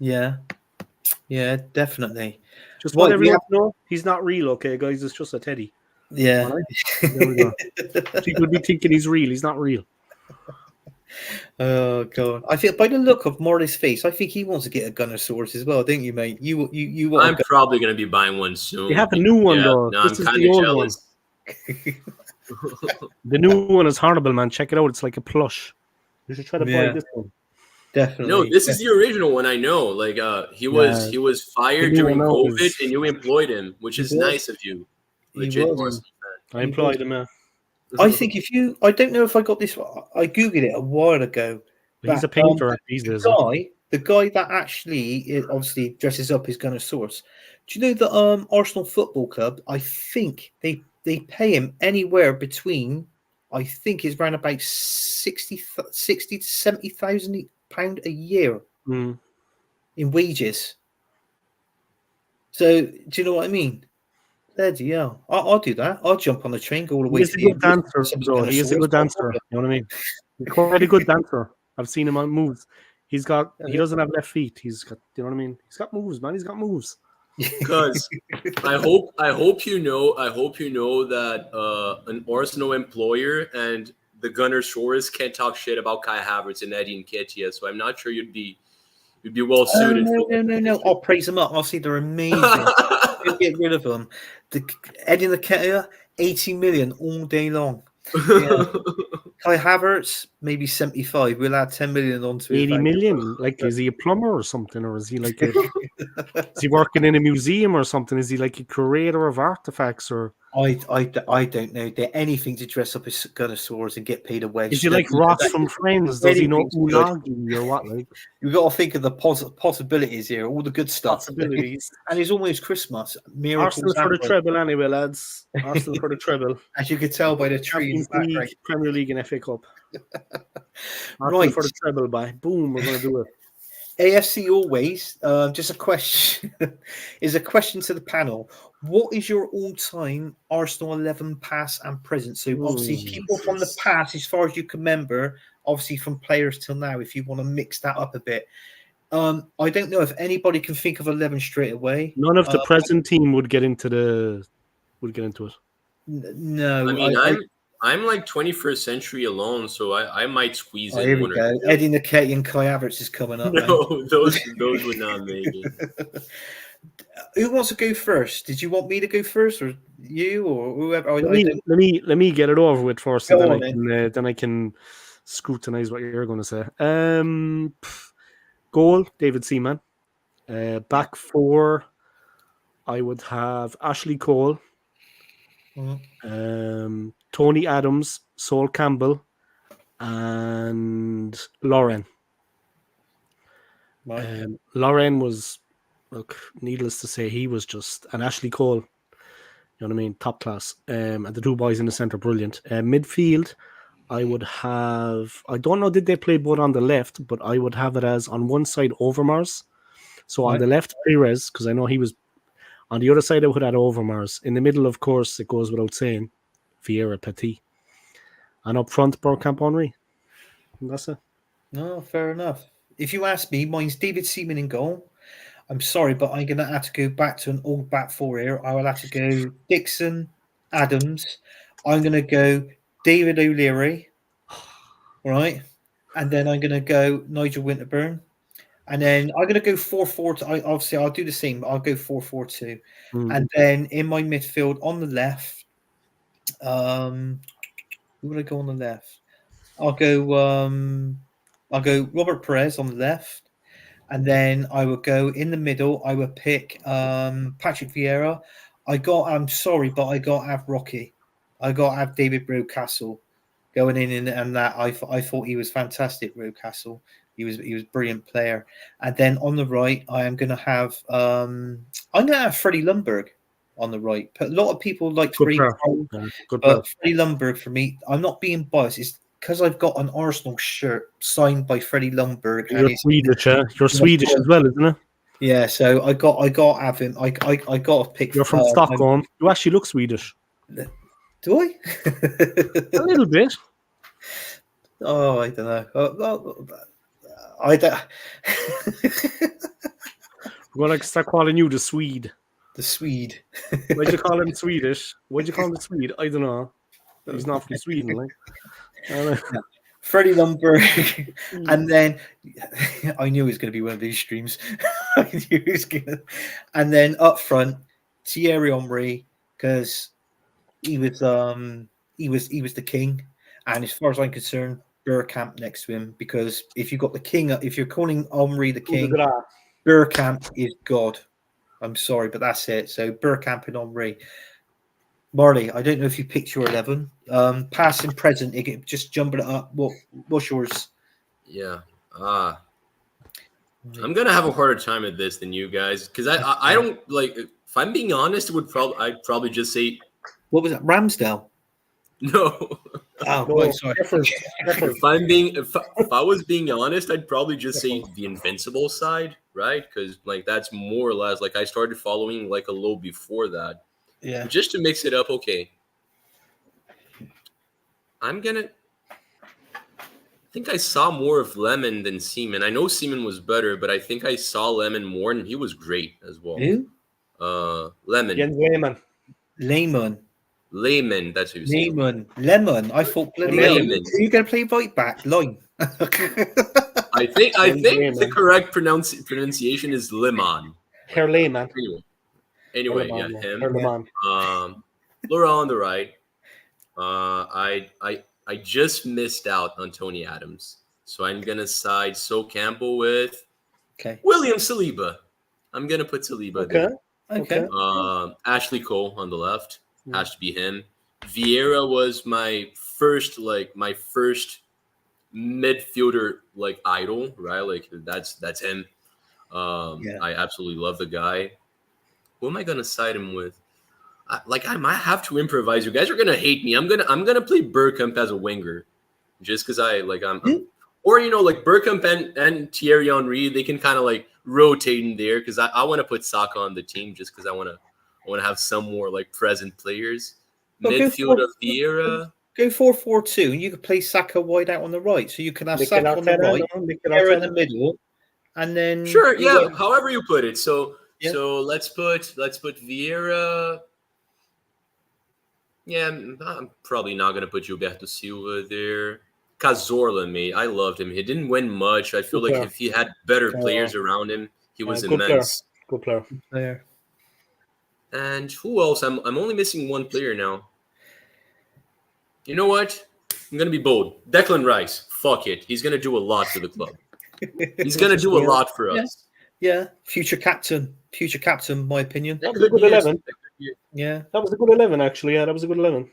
Yeah, definitely. Just Well, what everyone know, he's not real, okay, guys. It's just a teddy. Yeah. All right? There we go. People be thinking he's real. He's not real. Oh god! I think by the look of Marlie's face, I think he wants to get a Gunnosaurus as well, don't you, mate? You want? I'm probably gonna be buying one soon. They have a new one though. No, This I'm is kind the of old jealous. The new one is horrible, man. Check it out. It's like a plush. You should try to buy this one. Definitely. No, this is the original one. I know. Like, he was fired The new during one COVID, is- and you employed him, which is was. nice of you. Legit was. Arsenal I employed him. I think I don't know if I got this. I googled it a while ago. He's a But, painter these days. the guy that actually obviously dresses up as Gunnosaurus. Do you know that Arsenal Football Club? I think they pay him anywhere between, I think it's around about 60 to 70,000 pound a year Mm. in wages. So do you know what I mean? Yeah, I'll do that. I'll jump on the train, go all the way. He's a good dancer, bro. He is a good dancer. You know what I mean? He's quite a good dancer. I've seen him on moves. He doesn't have left feet. He's got, you know what I mean? He's got moves, man. He's got moves. Because I hope you know that an Arsenal employer and the Gunnosaurus can't talk shit about Kai Havertz and Eddie Nketiah. So I'm not sure you'd be well suited. No. I'll praise them up. I'll say they're amazing. Get rid of them. Eddie Nketiah, 80 million all day long. Yeah. Kai Havertz, maybe 75. We'll add 10 million onto 80 million? Like, is he a plumber or something? Or is he like is he working in a museum or something? Is he like a curator of artifacts? Or I don't know. They're anything to dress up as Gunnosaurus and get paid a wedge. is he like Ross from Friends? Does he know Unagi or what? Like, you've got to think of the possibilities here, all the good stuff. possibilities. And it's almost Christmas. Miracles. Arsenal for the treble anyway, lads. Arsenal for the treble. As you could tell by the tree in the Champions background. League, Premier League and FA Cup. Arsenal Right. for the treble, by boom, we're going to do it. AFC always. Just a question. Is a question to the panel. What is your all-time Arsenal 11 past and present? So obviously people from the past, as far as you can remember, obviously from players till now, if you want to mix that up a bit. I don't know if anybody can think of 11 straight away. None of the present team would get into it. No. I mean, I'm like 21st century alone, so I might squeeze in here one we go. or two. Eddie Nketiah and Kai Havertz is coming up. No, those would not make it. Who wants to go first? Did you want me to go first, or you, or whoever? Let me get it over with first, Go and on, then I can scrutinize what you're going to say. Goal, David Seaman. Back four, I would have Ashley Cole, Tony Adams, Sol Campbell, and Lauren. Right. Lauren was, look, needless to say, he was just an Ashley Cole. You know what I mean? Top class. And the two boys in the centre, brilliant. Midfield, I would have, I don't know, did they play both on the left, but I would have it as on one side Overmars. So on the left, Perez, because I know he was on the other side, I would have Overmars. In the middle, of course, it goes without saying, Vieira Petit. And up front, Bergkamp Henry. And that's it. No, fair enough. If you ask me, mine's David Seaman in goal. I'm sorry, but I'm going to have to go back to an old back four here. I will have to go Dixon, Adams. I'm going to go David O'Leary, right? And then I'm going to go Nigel Winterburn. And then I'm going to go 4-4. Obviously, I'll do the same. I'll go 4-4-2. And then in my midfield on the left, who would I go on the left? I'll go I'll go Robert Perez on the left, and then I would go in the middle. I would pick Patrick Vieira. I'm sorry, but I got to have Rocky. I got to have David Rocastle going in and that. I thought he was fantastic, Rocastle. He was a brilliant player. And then on the right, I am going to have Freddie Lundberg on the right. But a lot of people like Good Freddie, player. Good but player. Freddie Lundberg for me. I'm not being biased. It's because I've got an Arsenal shirt signed by Freddie Lundberg. You're Swedish, yeah? You're Swedish as well, isn't it? Yeah, so I got to have him. I got to pick. You're from Stockholm. You actually look Swedish. Do I? A little bit. Oh, I don't know. I don't. We're going to start calling you the Swede. The Swede. Why'd you call him Swedish? Why'd you call him the Swede? I don't know. He's not from Sweden, like. Freddie Lundberg, and then I knew it was going to be one of these streams. I knew it was going to. And then up front, Thierry Henry, because he was the king. And as far as I'm concerned, Bergkamp next to him, because if you've got the king, if you're calling Henry the king, Bergkamp is God. I'm sorry, but that's it. So Bergkamp and Henry. Marlie, I don't know if you picked your 11. Past and present, just jumping it up. What's yours? Yeah. I'm gonna have a harder time at this than you guys because I don't like. If I'm being honest, I'd probably just say what was that? Ramsdale. No. Oh, wait, sorry. If I was being honest, I'd probably just say the Invincible side, right? Because like that's more or less like I started following like a little before that. Yeah. Just to mix it up, okay. I think I saw more of Lemon than Seaman. I know Seaman was better, but I think I saw Lemon more, and he was great as well. Who? Lemon. Jens Lehmann. Layman, that's who you say. Lemon. I thought bloody hell. Are you going to play right back line? I think the correct pronunciation is Lemon. Herr Lehmann. Anyway, yeah, him. Laura on the right. I just missed out on Tony Adams, so I'm gonna side Campbell with William Saliba. I'm gonna put Saliba there. Okay. Ashley Cole on the left has to be him. Vieira was my first midfielder like idol, right? Like that's him. I absolutely love the guy. Who am I gonna side him with? I might have to improvise. You guys are gonna hate me. I'm gonna play Bergkamp as a winger, just because or like Bergkamp and Thierry Henry. They can kind of like rotate in there because I want to put Saka on the team just because I want to have some more like present players. Midfield of Vieira. Go 4-4-2, and you could play Saka wide out on the right, so you can have Saka on the right, Vieira in the middle, and then however you put it. So let's put Vieira. Yeah, I'm probably not gonna put Gilberto Silva there. Cazorla, mate, I loved him. He didn't win much. I feel like if he had better players around him, he was immense. Good player. And who else? I'm only missing one player now. You know what? I'm gonna be bold. Declan Rice. Fuck it. He's gonna do a lot for the club. He's gonna do a lot for us. Yeah, future captain. My opinion. That was a good 11. Yeah, that was a good 11 actually. Yeah, that was a good 11.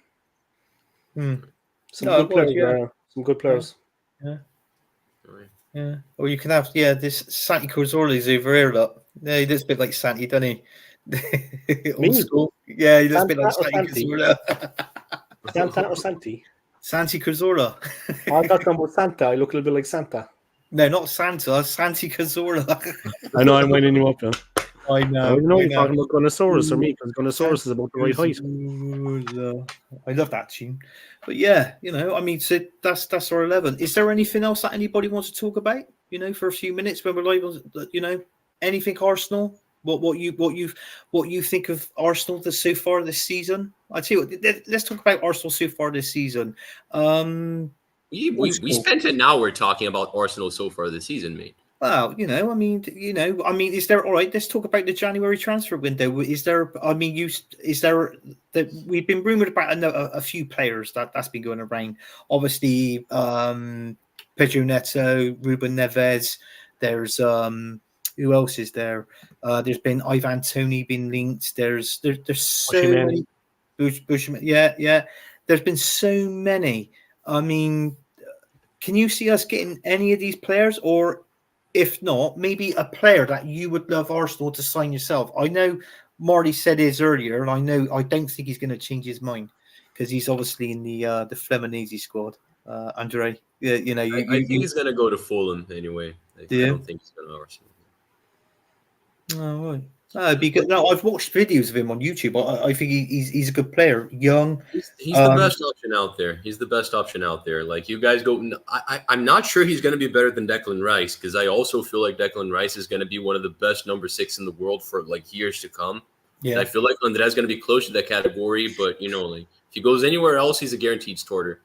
Some good players. Yeah. Or you can have this Santi Cazorla's over here. Look, yeah, he looks a bit like Santi, doesn't he? Old school. Yeah, he looks a bit like Santi Cazorla. Santa or Santi? Santi Cazorla. I'm talking about Santa. I look a little bit like Santa. No, not Santa. Santi Cazorla. I know I'm winding you up, yeah. I know. You're talking about Gunnosaurus or me, because Gunnosaurus is about the right height. I love that tune. But yeah, I mean, so that's our 11. Is there anything else that anybody wants to talk about? For a few minutes when we're live, anything Arsenal? What you think of Arsenal so far this season? I tell you what, let's talk about Arsenal so far this season. We spent an hour talking about Arsenal so far this season, mate. Well, is there all right? Let's talk about the January transfer window. Is there? That we've been rumored about a few players that's been going around. Obviously, Pedro Neto, Ruben Neves. There's who else is there? There's been Ivan Toney been linked. There's so many. Bushman, yeah. There's been so many. I mean, can you see us getting any of these players, or if not, maybe a player that you would love Arsenal to sign yourself? I know Marty said his earlier, and I don't think he's going to change his mind because he's obviously in the Fleminese squad. Andre, I think he's going to go to Fulham anyway. I don't think he's going to Arsenal. Oh, right. It'd be good. No, I've watched videos of him on YouTube. I think he's a good player, young. He's the best option out there. He's the best option out there. Like, you guys go. I'm not sure he's going to be better than Declan Rice, because I also feel like Declan Rice is going to be one of the best number 6 in the world for like years to come. Yeah, and I feel like Andre's going to be close to that category, but like if he goes anywhere else, he's a guaranteed starter.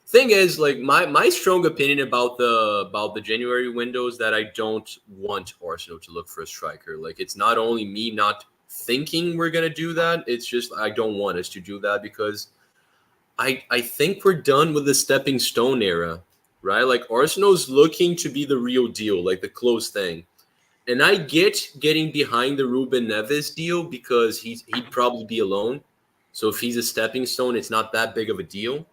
Thing is, like, my strong opinion about the January window is that I don't want Arsenal to look for a striker. Like, it's not only me not thinking we're gonna do that, it's just I don't want us to do that, because I think we're done with the stepping stone era, right? Like, Arsenal's looking to be the real deal, like the close thing. And I get getting behind the Ruben Neves deal because he'd probably be alone. So if he's a stepping stone, it's not that big of a deal.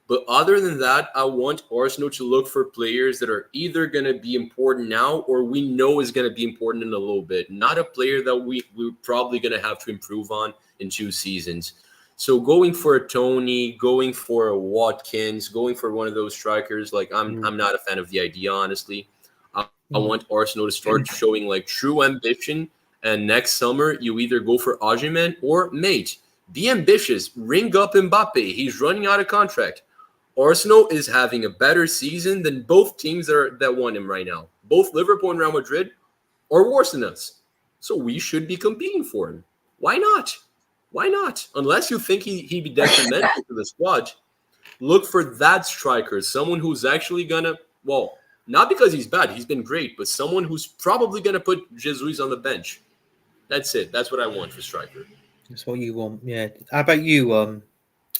But other than that, I want Arsenal to look for players that are either going to be important now or we know is going to be important in a little bit. Not a player that we're probably going to have to improve on in 2 seasons. So going for a Toney, going for a Watkins, going for one of those strikers, like I'm not a fan of the idea, honestly. I want Arsenal to start showing like true ambition. And next summer, you either go for Osimhen or mate. Be ambitious. Ring up Mbappe. He's running out of contract. Arsenal is having a better season than both teams that won him right now. Both Liverpool and Real Madrid are worse than us. So we should be competing for him. Why not? Why not? Unless you think he'd be detrimental to the squad, look for that striker, someone who's actually going to, well, not because he's bad, he's been great, but someone who's probably going to put Jesus on the bench. That's it. That's what I want for striker. That's what you want, yeah. How about you,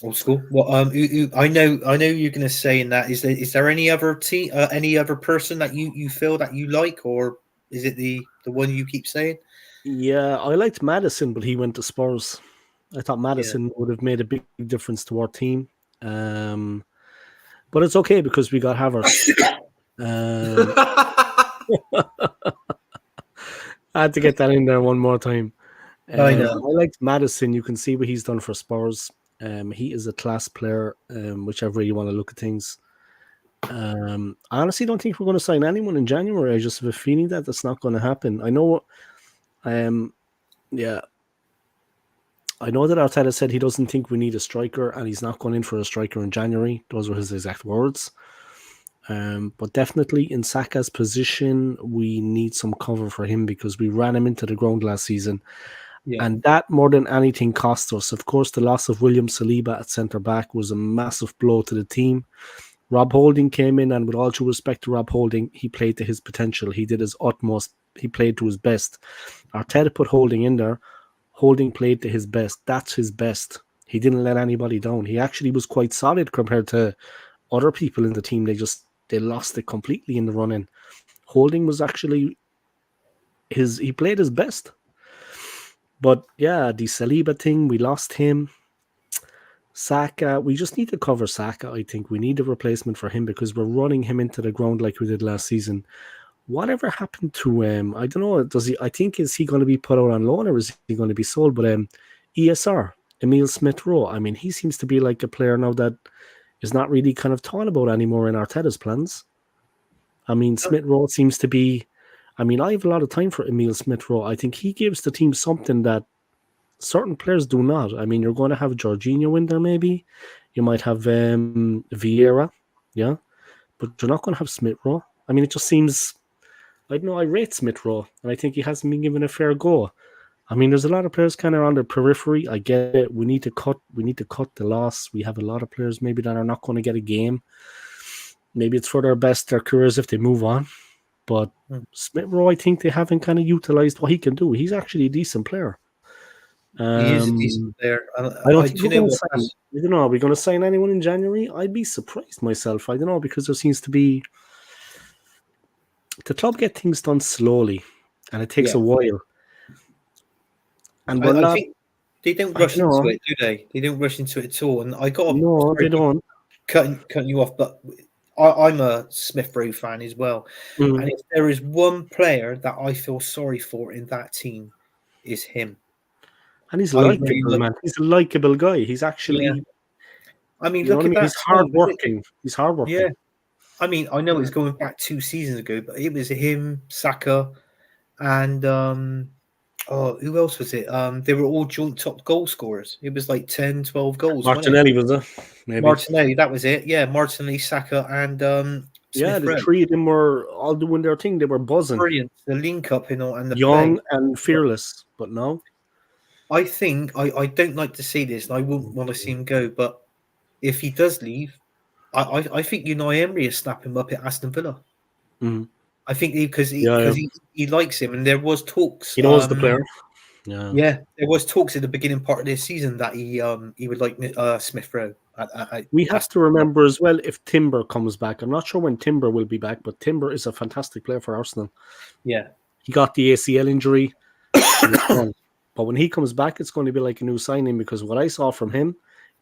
Old School? Well, I know you're going to say in that. Is there any other team, any other person that you feel that you like, or is it the one you keep saying? Yeah, I liked Maddison, but he went to Spurs. I thought Maddison would have made a big difference to our team, but it's okay because we got Havertz. I had to get that in there one more time. I know. I liked Maddison. You can see what he's done for Spurs. He is a class player, whichever way you want to look at things. I honestly don't think we're going to sign anyone in January. I just have a feeling that that's not going to happen. I know, I know that Arteta said he doesn't think we need a striker and he's not going in for a striker in January. Those were his exact words. But definitely in Saka's position, we need some cover for him because we ran him into the ground last season. Yeah. And that more than anything cost us. Of course, the loss of William Saliba at centre-back was a massive blow to the team. Rob Holding came in, and with all due respect to Rob Holding, he played to his potential. He did his utmost. He played to his best. Arteta put Holding in there. Holding played to his best. That's his best. He didn't let anybody down. He actually was quite solid compared to other people in the team. They lost it completely in the run-in. Holding was actually he played his best. But yeah, the Saliba thing, we lost him. Saka, we just need to cover Saka, I think. We need a replacement for him because we're running him into the ground like we did last season. Whatever happened to him? I don't know. Is he going to be put out on loan or is he going to be sold? But ESR, Emile Smith-Rowe, I mean, he seems to be like a player now that is not really kind of thought about anymore in Arteta's plans. I mean, Smith-Rowe seems to be... I mean, I have a lot of time for Emile Smith-Rowe. I think he gives the team something that certain players do not. I mean, you're going to have Jorginho in there maybe. You might have Vieira, yeah. But you're not going to have Smith-Rowe. I mean, it just seems... I don't know, I rate Smith-Rowe, and I think he hasn't been given a fair go. I mean, there's a lot of players kind of on the periphery. I get it. We need to cut the loss. We have a lot of players maybe that are not going to get a game. Maybe it's for their careers if they move on. But Smith-Rowe, I think they haven't kind of utilized what he can do. He's actually a decent player. He is a decent player. I don't think do you we're know going to what? sign. I don't know. Are we going to sign anyone in January? I'd be surprised myself. I don't know, because there seems to be the club get things done slowly, and it takes a while. And we're I not. think they don't I rush don't into know. it, do they? They don't rush into it at all. And I got No, they don't. cutting you off, but I'm a Smith Rowe fan as well. Mm. And if there is one player that I feel sorry for in that team, is him. And he's I really likable, man. He's a likable guy. He's actually, I mean, you know look what I at mean? that He's side. hardworking. He's hardworking. Yeah. I mean, I know it's going back 2 seasons ago, but it was him, Saka, and who else was it? They were all joint top goal scorers. It was like 10, 12 goals. Martinelli was there, maybe. Martinelli, that was it. Yeah, Martinelli, Saka, and Yeah, Smith the Rowe. 3 of them were all doing their thing. They were buzzing. Brilliant. The link up, and the Young play. and fearless, but no. I think I don't like to see this, and I wouldn't want to see him go. But if he does leave, I think Unai Emery is snapping him up at Aston Villa. Mm-hmm. I think because he likes him, and there was talks. He knows the player. Yeah, there was talks in the beginning part of this season that he would like Smith Rowe. We have to remember as well, if Timber comes back. I'm not sure when Timber will be back, but Timber is a fantastic player for Arsenal. Yeah, he got the ACL injury, but when he comes back, it's going to be like a new signing, because what I saw from him,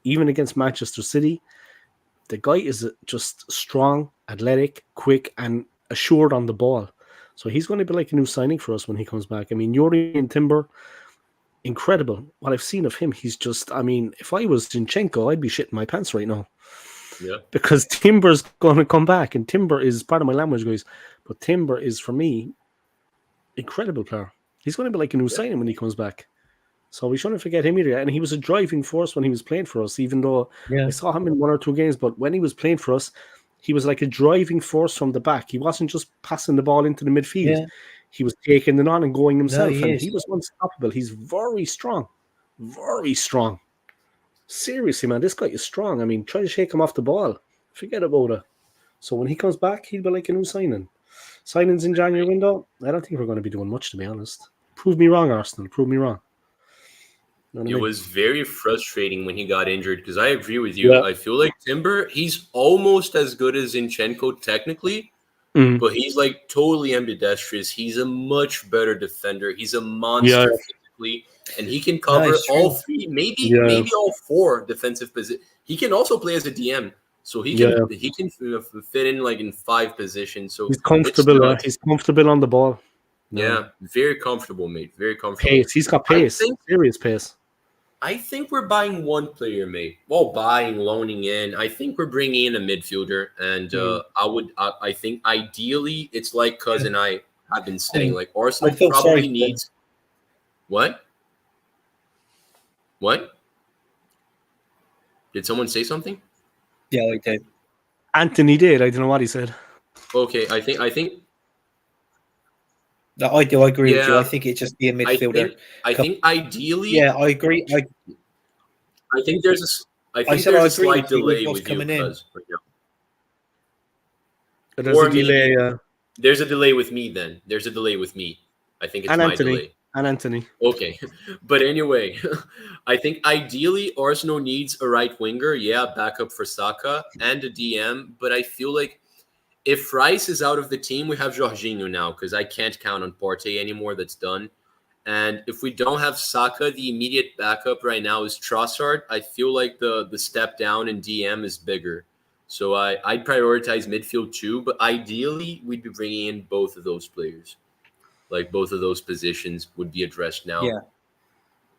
even against Manchester City, the guy is just strong, athletic, quick, and assured on the ball. So he's going to be like a new signing for us when he comes back. I mean, Yuri and Timber, incredible. What I've seen of him, he's just, I mean, if I was Zinchenko, I'd be shitting my pants right now. Yeah. Because Timber's going to come back, and Timber is part of my language, guys. But Timber is, for me, incredible player. He's going to be like a new signing when he comes back. So we shouldn't forget him either. And he was a driving force when he was playing for us, even though I saw him in 1 or 2 games. But when he was playing for us, he was like a driving force from the back. He wasn't just passing the ball into the midfield. Yeah. He was taking it on and going himself. No, he was unstoppable. He's very strong. Very strong. Seriously, man, this guy is strong. I mean, try to shake him off the ball. Forget about it. So when he comes back, he'll be like a new signing. Signings in January window, I don't think we're going to be doing much, to be honest. Prove me wrong, Arsenal. Prove me wrong. You know what I mean? Was very frustrating when he got injured, because I agree with you. Yeah. I feel like Timber, he's almost as good as Zinchenko technically, but he's like totally ambidextrous. He's a much better defender. He's a monster physically, and he can cover all 3, maybe all 4 defensive positions. He can also play as a DM, so he can fit in like in 5 positions. So he's comfortable. He's comfortable on the ball. Yeah, very comfortable, mate. Very comfortable. Pace. He's got pace. Serious pace. I think we're buying one player, mate. Well, loaning in. I think we're bringing in a midfielder, and I think ideally it's like Cuz and I have been saying, like Arsenal probably needs. What? Did someone say something? Yeah, I did. Anthony did. I don't know what he said. Okay, I think. No, I do. I agree with you. I think it's just be a midfielder. I think ideally. Yeah, I agree. I think there's a slight delay with you, Cuz. There's a delay. There's a delay with me. Then there's a delay with me. I think it's and my Anthony. delay. And Anthony. Okay, but anyway, I think ideally Arsenal needs a right winger. Yeah, backup for Saka and a DM. But I feel like, if Rice is out of the team, we have Jorginho now, because I can't count on Partey anymore. That's done. And if we don't have Saka, the immediate backup right now is Trossard. I feel like the step down in DM is bigger. So I'd prioritize midfield too. But ideally, we'd be bringing in both of those players. Like both of those positions would be addressed now.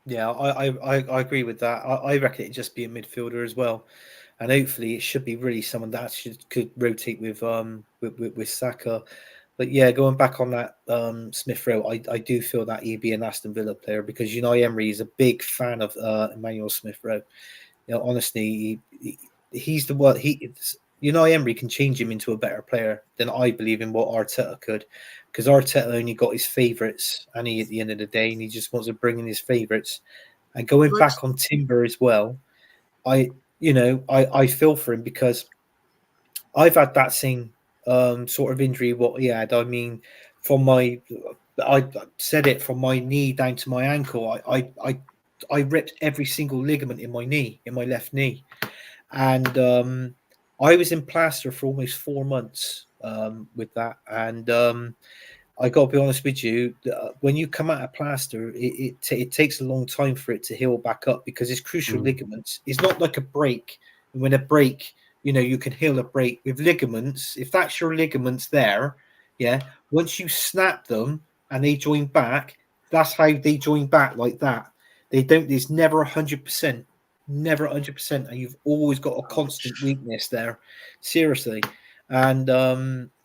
Yeah, I agree with that. I reckon it'd just be a midfielder as well. And hopefully it should be really someone that could rotate with Saka. But yeah, going back on that Smith Rowe, I do feel that he'd be an Aston Villa player, because Unai Emery is a big fan of Emmanuel Smith Rowe. You know, honestly, he's the one. Unai Emery can change him into a better player than I believe in what Arteta could, because Arteta only got his favourites, and he at the end of the day, and he just wants to bring in his favourites. And going back on Timber as well, I feel for him, because I've had that same sort of injury what he had. I mean, I said it, from my knee down to my ankle. I ripped every single ligament in my left knee, and I was in plaster for almost 4 months with that. And I got to be honest with you, when you come out of plaster, it takes a long time for it to heal back up because it's crucial ligaments. It's not like a break. When a break, you can heal a break with ligaments. If that's your ligaments there, yeah, once you snap them and they join back, that's how they join back like that. They don't, there's never 100%, never 100%. And you've always got a constant weakness there. Seriously. And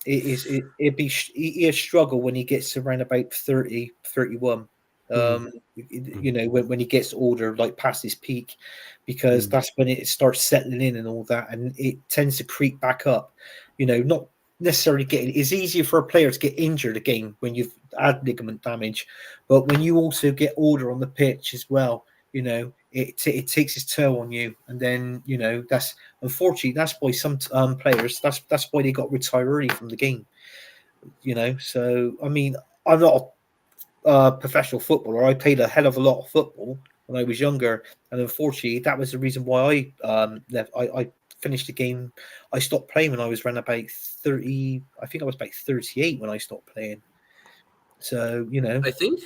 it'd be a struggle when he gets around about 30, 31. When he gets older, like past his peak, because that's when it starts settling in and all that, and it tends to creep back up. Not necessarily getting. It's easier for a player to get injured again when you've had ligament damage, but when you also get older on the pitch as well, it takes its toll on you, and then that's unfortunately that's why some players that's why they got retired early from the game. So I mean, I'm not a professional footballer. I played a hell of a lot of football when I was younger, and unfortunately, that was the reason why I left. I finished the game. I stopped playing when I was around about 30. I think I was about 38 when I stopped playing. So I think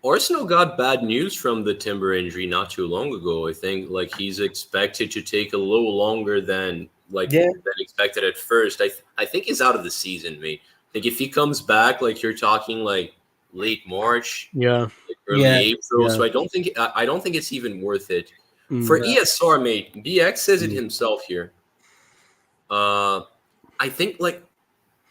Arsenal got bad news from the Timber injury not too long ago. I think he's expected to take a little longer than expected at first. I think he's out of the season, mate. I think if he comes back, you're talking late March, early April. Yeah. So I don't think it's even worth it for ESR, mate. BX says it himself here. I think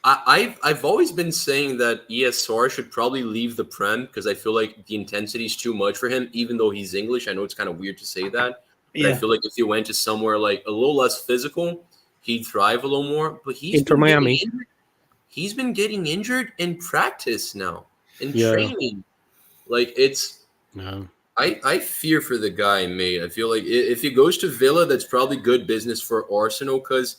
I've always been saying that ESR should probably leave the Prem because I feel like the intensity is too much for him, even though he's English. I know it's kind of weird to say that, but I feel like if he went to somewhere a little less physical, he'd thrive a little more. But he's been getting injured in practice now, in training. I fear for the guy, mate. I feel like if he goes to Villa, that's probably good business for Arsenal because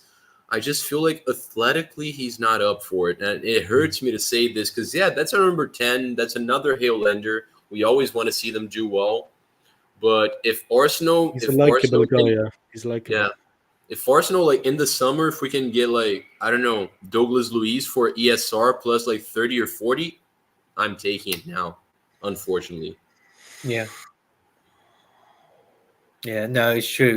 I just feel like athletically he's not up for it. And it hurts me to say this because, that's our number 10. That's another Highlander. We always want to see them do well. But if Arsenal... He's a likable guy, yeah. He's likable. Yeah. If Arsenal, in the summer, if we can get, I don't know, Douglas Luiz for ESR plus, 30 or 40, I'm taking it now, unfortunately. Yeah. Yeah, no, it's true.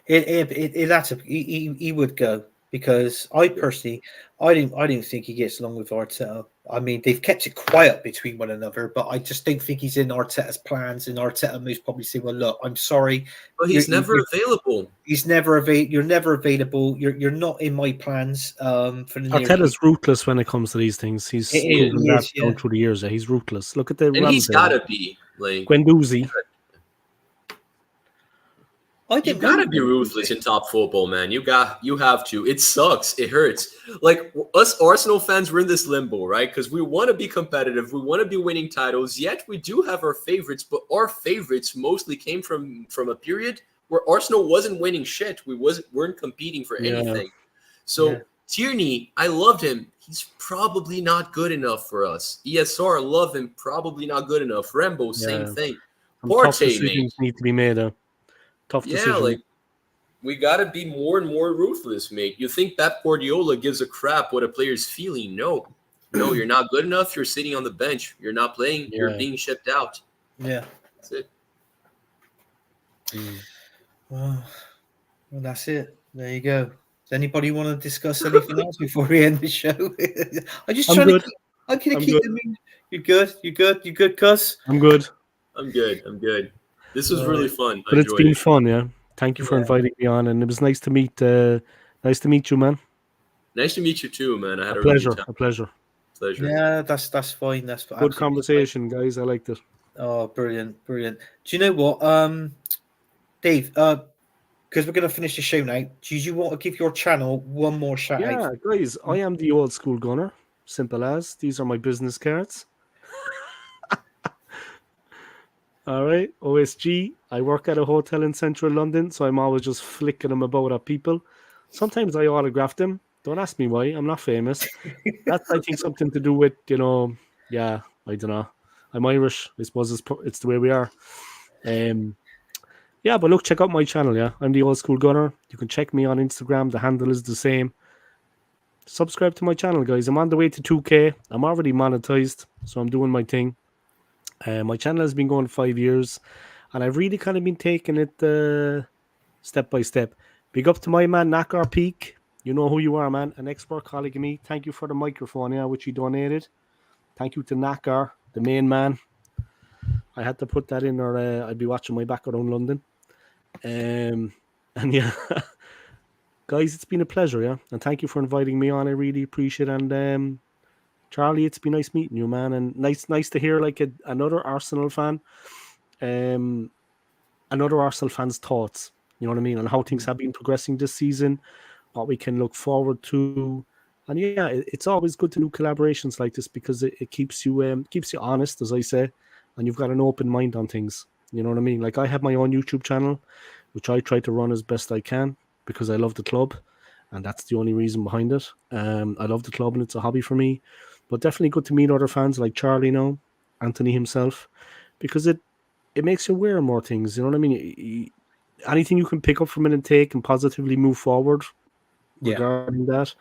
He would go because I personally, I didn't think he gets along with Arteta. I mean, they've kept it quiet between one another, but I just don't think he's in Arteta's plans. And Arteta most probably say, "Well, look, I'm sorry, but he's never available. He's never available. You're never available. You're not in my plans." For the Arteta's ruthless when it comes to these things. He's proven that down through the years. He's ruthless. Look at the and he's got to be Guendouzi. You gotta be ruthless in top football, man. You have to. It sucks. It hurts. Us Arsenal fans, we're in this limbo, right? Because we want to be competitive. We want to be winning titles. Yet we do have our favorites, but our favorites mostly came from a period where Arsenal wasn't winning shit. We weren't competing for anything. So Tierney, I loved him. He's probably not good enough for us. ESR, love him. Probably not good enough. Rembo, same thing. Tough decisions need to be made. Tough decision. We got to be more and more ruthless, mate. You think Pep Guardiola gives a crap what a player's feeling? No, you're not good enough. You're sitting on the bench. You're not playing. You're being shipped out. Yeah. That's it. Well, that's it. There you go. Does anybody want to discuss anything else before we end the show? I'm just trying to keep them in. You're good, Cuz? I'm good. I'm good. This was really fun. But it's been fun, yeah. Thank you for inviting me on, and it was nice to meet you, man. Nice to meet you too, man. I had a pleasure. Really good time. A pleasure. Yeah, that's fine. That's good conversation, guys. I liked it. Oh, brilliant. Do you know what, Dave? Because we're going to finish the show now. Do you want to give your channel one more shout out? Yeah, guys. I am the Old School Gunner. Simple as. These are my business cards. All right, OSG. I work at a hotel in central London, so I'm always just flicking them about at people. Sometimes I autograph them. Don't ask me why. I'm not famous. That's, I think, something to do with, I don't know. I'm Irish. I suppose it's the way we are. Yeah, but look, check out my channel. Yeah, I'm the Old School Gunner. You can check me on Instagram. The handle is the same. Subscribe to my channel, guys. I'm on the way to 2K. I'm already monetized, so I'm doing my thing. My channel has been going 5 years, and I've really kind of been taking it step by step. Big up to my man, Nakar Peak. You know who you are, man. An expert colleague of me. Thank you for the microphone, yeah, which you donated. Thank you to Nakar, the main man. I had to put that in, or I'd be watching my back around London. And yeah, guys, it's been a pleasure, yeah. And thank you for inviting me on. I really appreciate it. And Charlie, it's been nice meeting you, man. And nice to hear like another Arsenal fan, another Arsenal fan's thoughts. You know what I mean, and how things have been progressing this season, what we can look forward to. And yeah, it's always good to do collaborations like this because it keeps you honest, as I say, and you've got an open mind on things. You know what I mean? Like I have my own YouTube channel, which I try to run as best I can because I love the club, and that's the only reason behind it. I love the club and it's a hobby for me, but definitely good to meet other fans like Charlie now, Anthony himself, because it makes you aware of more things. You know what I mean? Anything you can pick up from it and take and positively move forward regarding that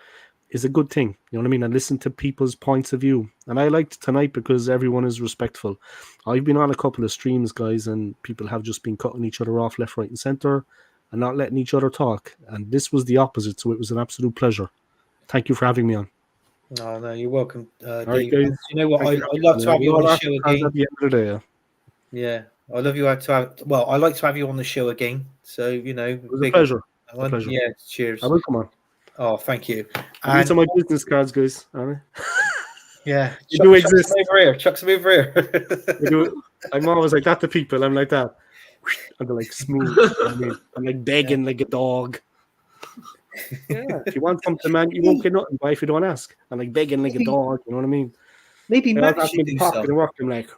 is a good thing. You know what I mean? And listen to people's points of view. And I liked tonight because everyone is respectful. I've been on a couple of streams, guys, and people have just been cutting each other off left, right, and center and not letting each other talk. And this was the opposite. So it was an absolute pleasure. Thank you for having me on. No, you're welcome, Dave. Right, guys. You know what? I'd love to have you on the show again. At the end of the day, yeah. I love you to have. Well, I like to have you on the show again. So you know, it was a pleasure. Yeah, cheers. I will come on. Oh, thank you. These are my business cards, guys. Yeah, they do exist. Chuck some over here. I'm always like that to people. I'm like that. And they're like smooth. I'm like begging like a dog. Yeah, if you want something, man, you won't get nothing. Why if you don't ask? I'm like begging like a dog. You know what I mean? Maybe Matt should do something. I'm like,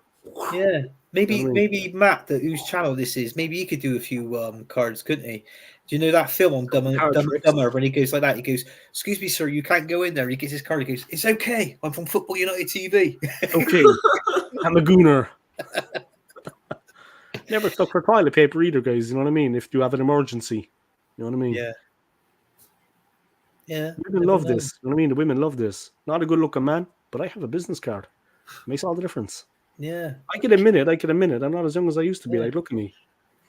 yeah. Maybe Matt, whose channel this is, maybe he could do a few cards, couldn't he? Do you know that film on Dumb and Dumber when he goes like that? He goes, "Excuse me, sir, you can't go in there." He gets his card. He goes, "It's okay. I'm from Football United TV." Okay, I'm a gooner. Never stuck for toilet paper either, guys. You know what I mean? If you have an emergency, you know what I mean? Yeah. Yeah. Women love this. You know what I mean? The women love this. Not a good-looking man, but I have a business card. Makes all the difference. Yeah. I can admit it. I'm not as young as I used to be. Like, look at me.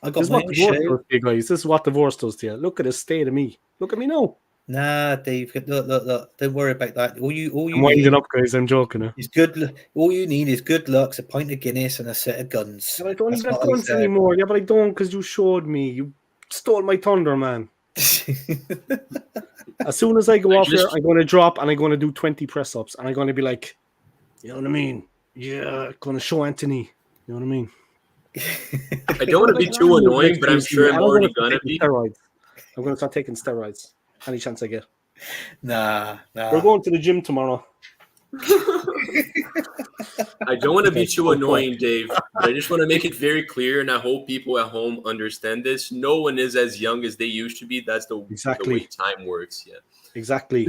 I got my own show. Guys. This is what divorce does to you. Look at the state of me. Look at me now. Nah, Dave. Look. Don't worry about that. All you I'm winding up, guys. I'm joking. Is good. All you need is good looks, a pint of Guinness, and a set of guns. But I don't even have guns anymore. Yeah, but I don't because you showed me. You stole my thunder, man. As soon as I go off here, I'm going to drop and I'm going to do 20 press-ups. And I'm going to be like, you know what I mean? Yeah, going to show Anthony. You know what I mean? I don't want to be too annoying, but I'm sure I'm already going to be. Steroids. I'm going to start taking steroids. Any chance I get. Nah. We're going to the gym tomorrow. I don't want to be too annoying, Dave, but I just want to make it very clear, and I hope people at home understand this. No one is as young as they used to be. That's the way time works. Yeah, exactly.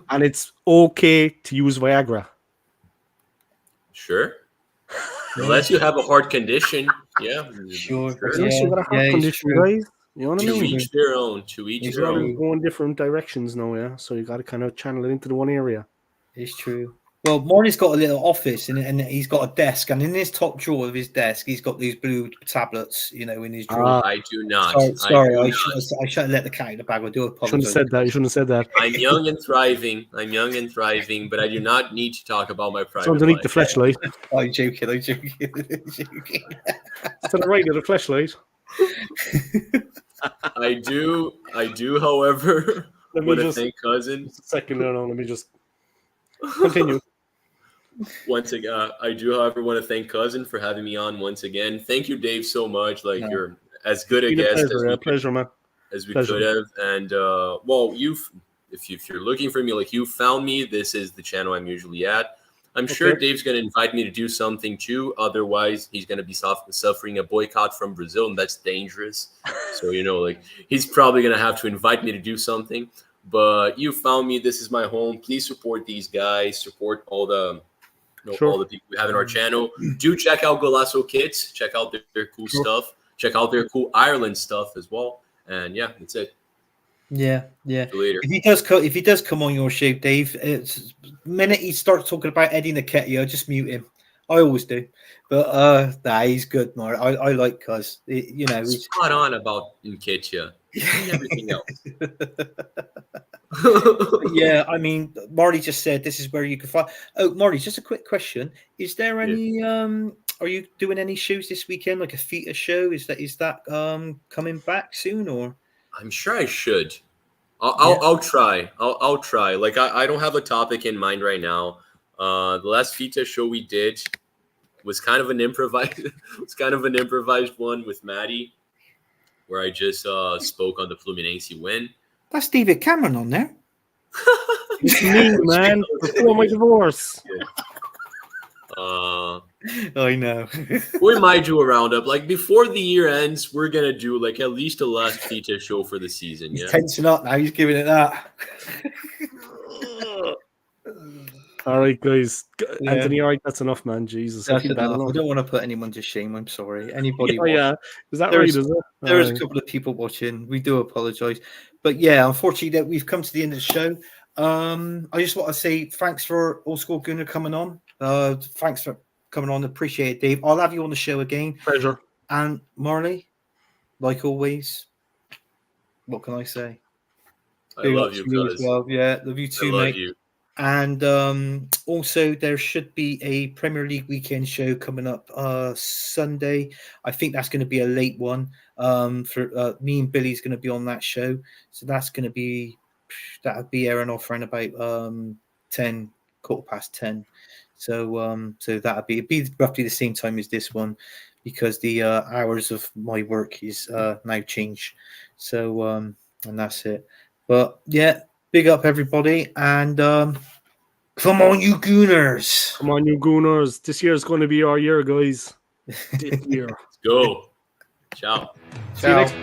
And it's okay to use Viagra. Sure. Unless you have a heart condition. Yeah. Sure. Unless you got a heart condition, guys. You know what I mean? To each their own. To each their own. Going different directions now, yeah. So you got to kind of channel it into the one area. It's true. Well, Marnie's got a little office and he's got a desk, and in his top drawer of his desk, he's got these blue tablets, you know, in his drawer. I do not. Sorry, I should have let the cat in the bag. I do apologize. You shouldn't have said that. I'm young and thriving, but I do not need to talk about my private life. Underneath the fleshlight. I'm joking. It's to the right of the fleshlight. I do, however, want to thank cousin. Second, no, let me just continue. Once again, I do, however, want to thank cousin for having me on once again. Thank you, Dave, so much. You're as good a guest as we could have. And if you're looking for me, you found me, this is the channel I'm usually at. I'm sure Dave's going to invite me to do something too. Otherwise, he's going to be suffering a boycott from Brazil, and that's dangerous. So, he's probably going to have to invite me to do something. But you found me. This is my home. Please support these guys. Support all the all the people we have in our channel. Do check out Golasso Kits. Check out their cool stuff. Check out their cool Ireland stuff as well. And yeah, that's it. Yeah. See you later. If he does come on your show, Dave, it's the minute he starts talking about Eddie Nketiah, just mute him. I always do. But he's good, Mark. I like Cuz. He's spot on about Nketiah and everything else. Yeah, I mean, Marlie just said this is where you can find. Oh, Marlie, just a quick question: is there any? Are you doing any shows this weekend, like a theatre show? Is that coming back soon, or? I'm sure I should. I'll try. I'll try. Like I don't have a topic in mind right now. The last Vita show we did was kind of an improvised. One with Maddie, where I just spoke on the Fluminense win. That's David Cameron on there. It's me, man. Before my divorce. I know. We might do a roundup. Like before the year ends, we're gonna do like at least the last Vita show for the season. He's tensing up now. He's giving it that. All right, guys. Anthony, all right, that's enough, man. Jesus. That's enough. I don't want to put anyone to shame. I'm sorry. Anybody? Is that right? Is it? There's a couple of people watching. We do apologize. But yeah, unfortunately, that we've come to the end of the show. I just want to say thanks for Old School Gunner coming on. Thanks for coming on. Appreciate it, Dave. I'll have you on the show again. Pleasure. And Marlie, like always, what can I say? I love you, as well. Yeah, love you too, I love mate. you. And also, there should be a Premier League weekend show coming up Sunday. I think that's going to be a late one. For me and Billy's going to be on that show, so that'll be airing off around about 10:15. So that'll be roughly the same time as this one, because the hours of my work is now changed. So and that's it. But yeah. Big up everybody, and come on, you Gooners! Come on, you Gooners! This year's going to be our year, guys. This year. Let's go. Ciao. See you next.